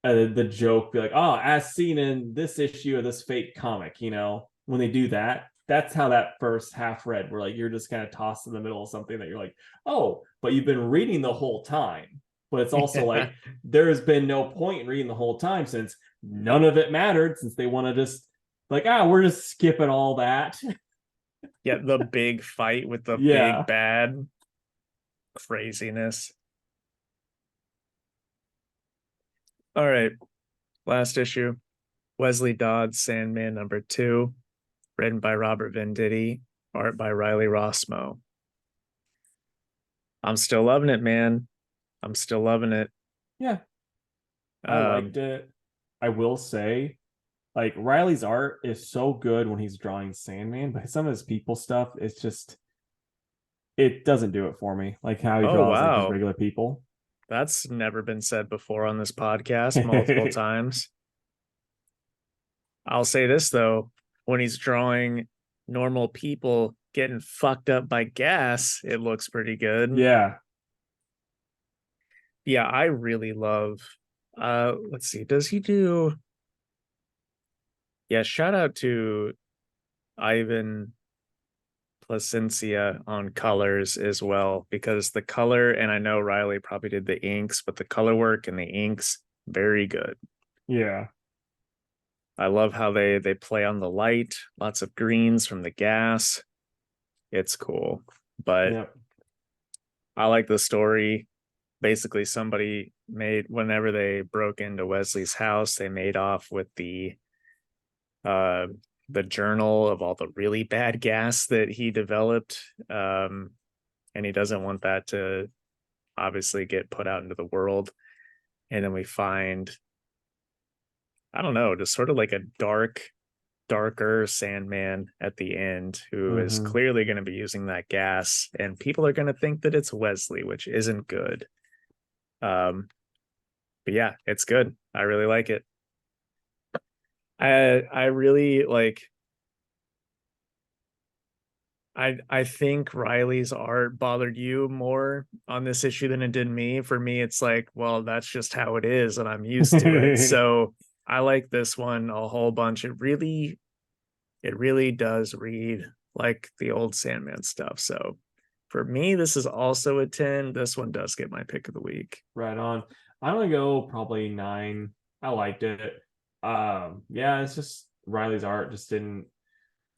the joke be like, oh, as seen in this issue of this fake comic, when they do that, that's how that first half read, where like you're just kind of tossed in the middle of something that you're like, oh, but you've been reading the whole time. But it's also like there has been no point in reading the whole time since none of it mattered, since they want to just like, we're just skipping all that. Yeah, the big fight with the big Yeah. bad craziness. All right, last issue. Wesley Dodds, Sandman #2, written by Robert Venditti, art by Riley Rossmo. I'm still loving it, man. I'm still loving it. Yeah. I liked Um, it. I will say, like Riley's art is so good when he's drawing Sandman, but some of his people stuff, it's just it doesn't do it for me. Like how he oh draws like his wow. regular people. That's never been said before on this podcast multiple times. I'll say this though, when he's drawing normal people getting fucked up by gas, it looks pretty good. Yeah. Yeah, I really love let's see, does he do Yeah, shout out to Ivan Placencia on colors as well, because the color, and I know Riley probably did the inks, but the color work and the inks, very good. Yeah. I love how they play on the light, lots of greens from the gas. It's cool. But Yep. I like the story. Basically, somebody made, whenever they broke into Wesley's house, they made off with uh the journal of all the really bad gas that he developed. And he doesn't want that to obviously get put out into the world. And then we find, I don't know, just sort of like a darker Sandman at the end who is Hmm. clearly going to be using that gas, and people are going to think that it's Wesley, which isn't good. But yeah, it's good. I really like it. I really like. I think Riley's art bothered you more on this issue than it did me. For me, it's like, well, that's just how it is, and I'm used to it. So I like this one a whole bunch. It really does read like the old Sandman stuff. So for me, this is also a 10. This one does get my pick of the week. Right on. I'm gonna go probably 9. I liked it. Yeah, it's just Riley's art just didn't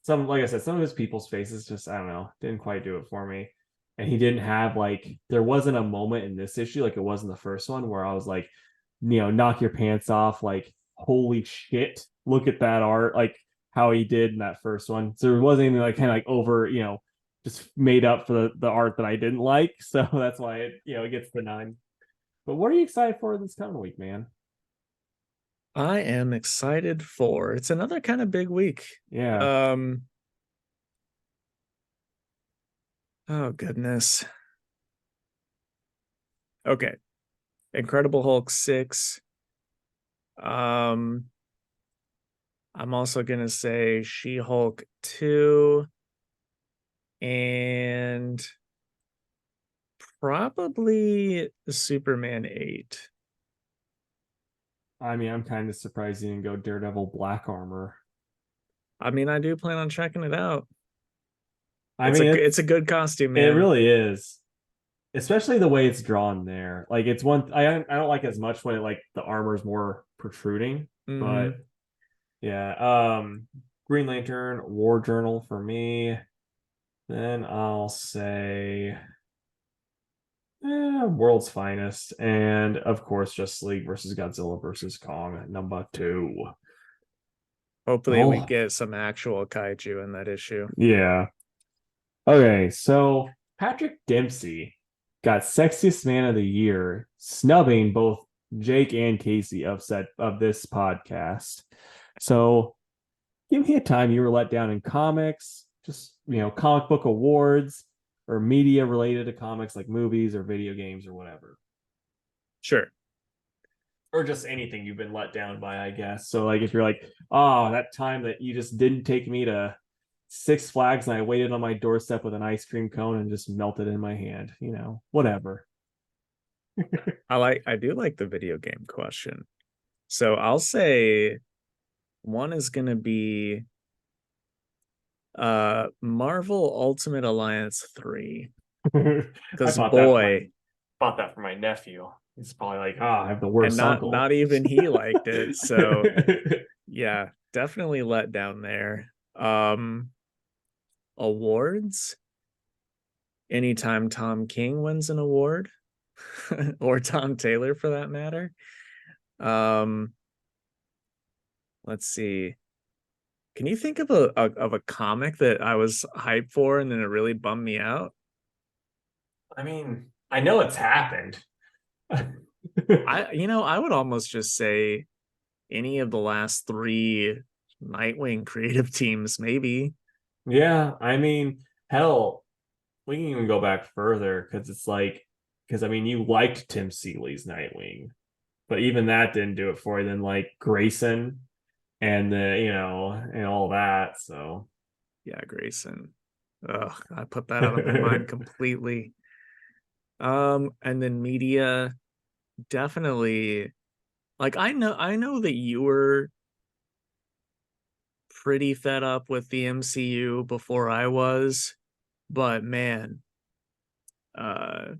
like I said, some of his people's faces just I don't know, didn't quite do it for me. And he didn't have like there wasn't a moment in this issue like it was in the first one where I was like, knock your pants off, like, holy shit, look at that art, like how he did in that first one. So it wasn't even like kind of like over, just made up for the art that I didn't like. So that's why it gets the 9. But what are you excited for this coming week, man? I am excited for, it's another kind of big week. Yeah. Um, oh goodness. Okay. Incredible Hulk 6. Um, I'm also gonna say She-Hulk 2 and probably Superman 8. I mean, I'm kind of surprised you didn't go Daredevil Black Armor. I mean, I do plan on checking it out. I It's mean, a good costume, it man. really is, especially the way it's drawn there. Like it's one I don't like as much when like the armor's more protruding, but Hmm. yeah. Green Lantern War Journal for me. Then I'll say World's Finest, and of course Justice League versus Godzilla versus Kong number 2. Hopefully, we Oh get some actual kaiju in that issue. yeah. Okay, so Patrick Dempsey got Sexiest Man of the Year, snubbing both Jake and Casey of this podcast. So give me a time you were let down in comics, just comic book awards or media related to comics like movies or video games or whatever. Sure. Or just anything you've been let down by, I guess. So like if you're like, oh, that time that you just didn't take me to Six Flags and I waited on my doorstep with an ice cream cone and just melted in my hand, whatever. I do like the video game question. So I'll say one is gonna be Marvel Ultimate Alliance 3. I Because bought boy, that for my nephew. He's probably like, I have the and worst not uncle. even he liked it. So yeah, definitely let down there. Awards. Anytime Tom King wins an award, or Tom Taylor for that matter. Um, let's see. Can you think of a comic that I was hyped for and then it really bummed me out? I mean, I know it's happened. I would almost just say any of the last three Nightwing creative teams, maybe. Yeah, I mean, hell, we can even go back further because it's like, because I mean, you liked Tim Seeley's Nightwing, but even that didn't do it for you. Then like Grayson and and all that. So Yeah, Grayson. Ugh, I put that out of my mind completely. And then media, definitely, like I know that you were pretty fed up with the MCU before I was, but man, uh,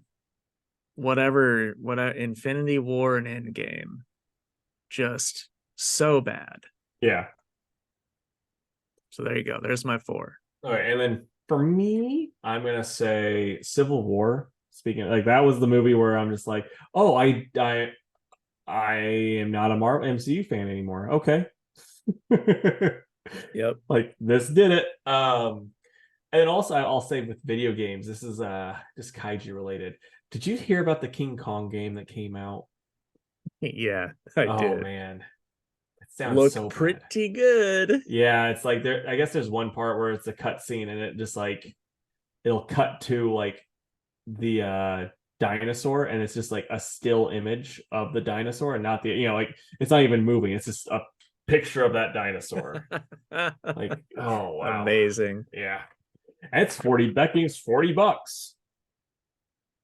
whatever Infinity War and Endgame, just so bad. Yeah. So there you go. There's my 4. All right, and then for me, I'm gonna say Civil War. Speaking of, like that was the movie where I'm just like, oh, I am not a Marvel MCU fan anymore. Okay. Yep. Like this did it. And also I'll say with video games, this is just kaiju related. Did you hear about the King Kong game that came out? Yeah, I Oh did. man, it sounds Looked so bad. pretty good. Yeah, it's like there. I guess there's one part where it's a cut scene and it just like it'll cut to like the dinosaur and it's just like a still image of the dinosaur and not the like it's not even moving. It's just a picture of that dinosaur. Like, oh wow. Amazing. Yeah. And it's 40 that game's $40.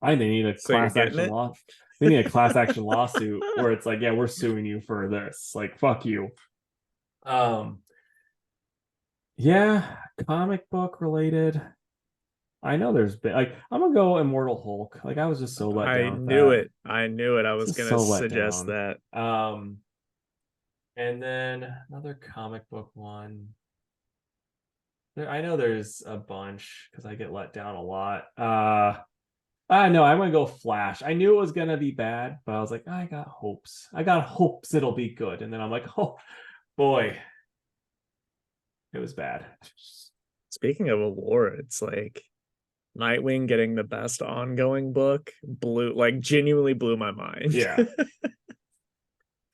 I think they need a So you're class getting action it? law. They need a class action lawsuit where it's like, yeah, we're suing you for this. Like, fuck you. Um, yeah, comic book related. I know there's been like I'm gonna go Immortal Hulk. Like I was just so let I down with knew that. it. I knew it. I was Just gonna so let suggest down. that. And then another comic book one. I know there's a bunch because I get let down a lot. I know I'm gonna go Flash. I knew it was gonna be bad, but I was like, I got hopes. I got hopes it'll be good. And then I'm like, oh boy, it was bad. Speaking of a war, it's like Nightwing getting the best ongoing book genuinely blew my mind. Yeah.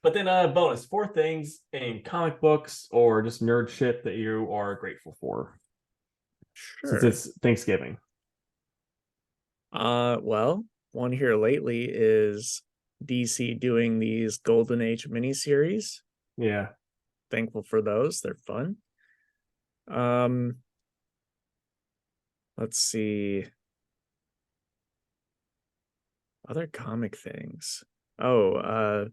But then bonus, 4 things in comic books or just nerd shit that you are grateful for. Since Sure. it's Thanksgiving. Well, one here lately is DC doing these Golden Age miniseries. Yeah. Thankful for those. They're fun. Let's see. Other comic things. I'll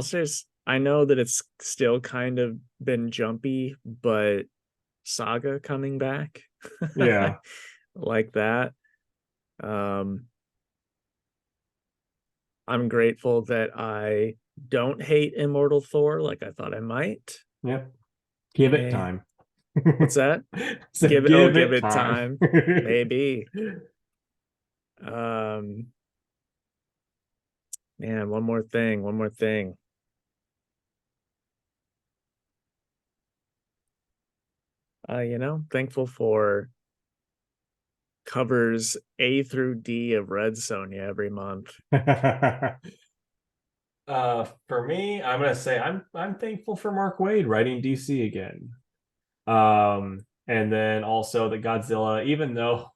say I know that it's still kind of been jumpy, but Saga coming back. Yeah. Like that. Um I'm grateful that I don't hate Immortal Thor like I thought I might. Yep. Give it Eh, time. what's that? So Give give it it time. time. Maybe. Um Man, one more thing. Thankful for covers A through D of Red Sonja every month. For me, I'm gonna say I'm thankful for Mark Waid writing DC again. And then also the Godzilla, even though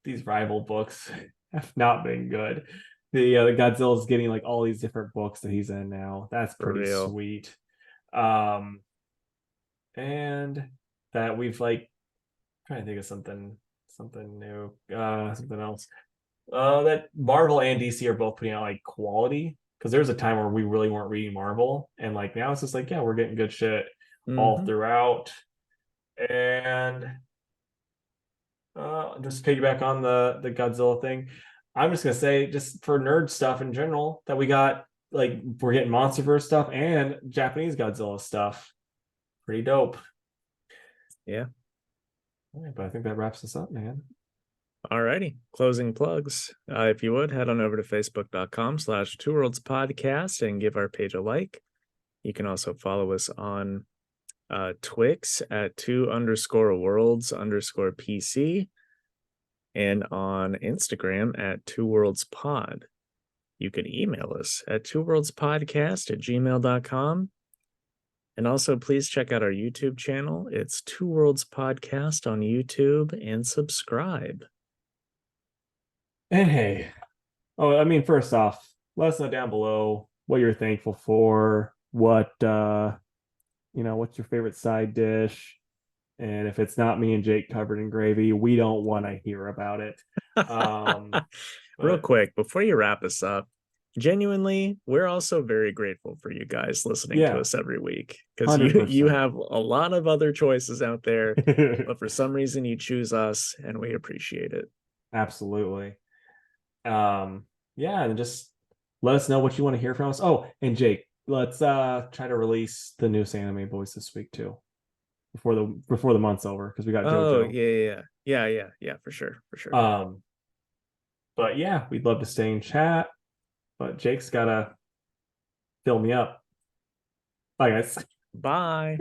these rival books have not been good, the Godzilla's getting like all these different books that he's in now. That's For pretty real. sweet. And that we've like trying to think of something new, something else. That Marvel and DC are both putting out like quality because there was a time where we really weren't reading Marvel, and like now it's just like yeah, we're getting good shit all Mm-hmm. throughout. And just piggyback on the Godzilla thing, I'm just gonna say just for nerd stuff in general that we got like we're getting MonsterVerse stuff and Japanese Godzilla stuff. Pretty dope. Yeah. All right, but I think that wraps us up, man. Alrighty. Closing plugs. If you would, head on over to facebook.com/Two Worlds Podcast and give our page a like. You can also follow us on Twix at 2_worlds_PC and on Instagram at 2worldspod. You can email us at 2worldspodcast@gmail.com. And also, please check out our YouTube channel. It's Two Worlds Podcast on YouTube and subscribe. And hey, oh, I mean, first off, let us know down below what you're thankful for, what's your favorite side dish, and if it's not me and Jake covered in gravy, we don't want to hear about it. Real But quick, before you wrap us up, genuinely, we're also very grateful for you guys listening to Yeah, us every week, because you 100%. have a lot of other choices out there, but for some reason you choose us, and we appreciate it. Absolutely. Yeah, and just let us know what you want to hear from us. Oh, and Jake, let's try to release the newest Anime Boys this week too, before the month's over, because we got Oh JoJo. yeah, for sure, for sure. Um, but yeah, we'd love to stay in chat, but Jake's gotta fill me up. Bye guys. Bye.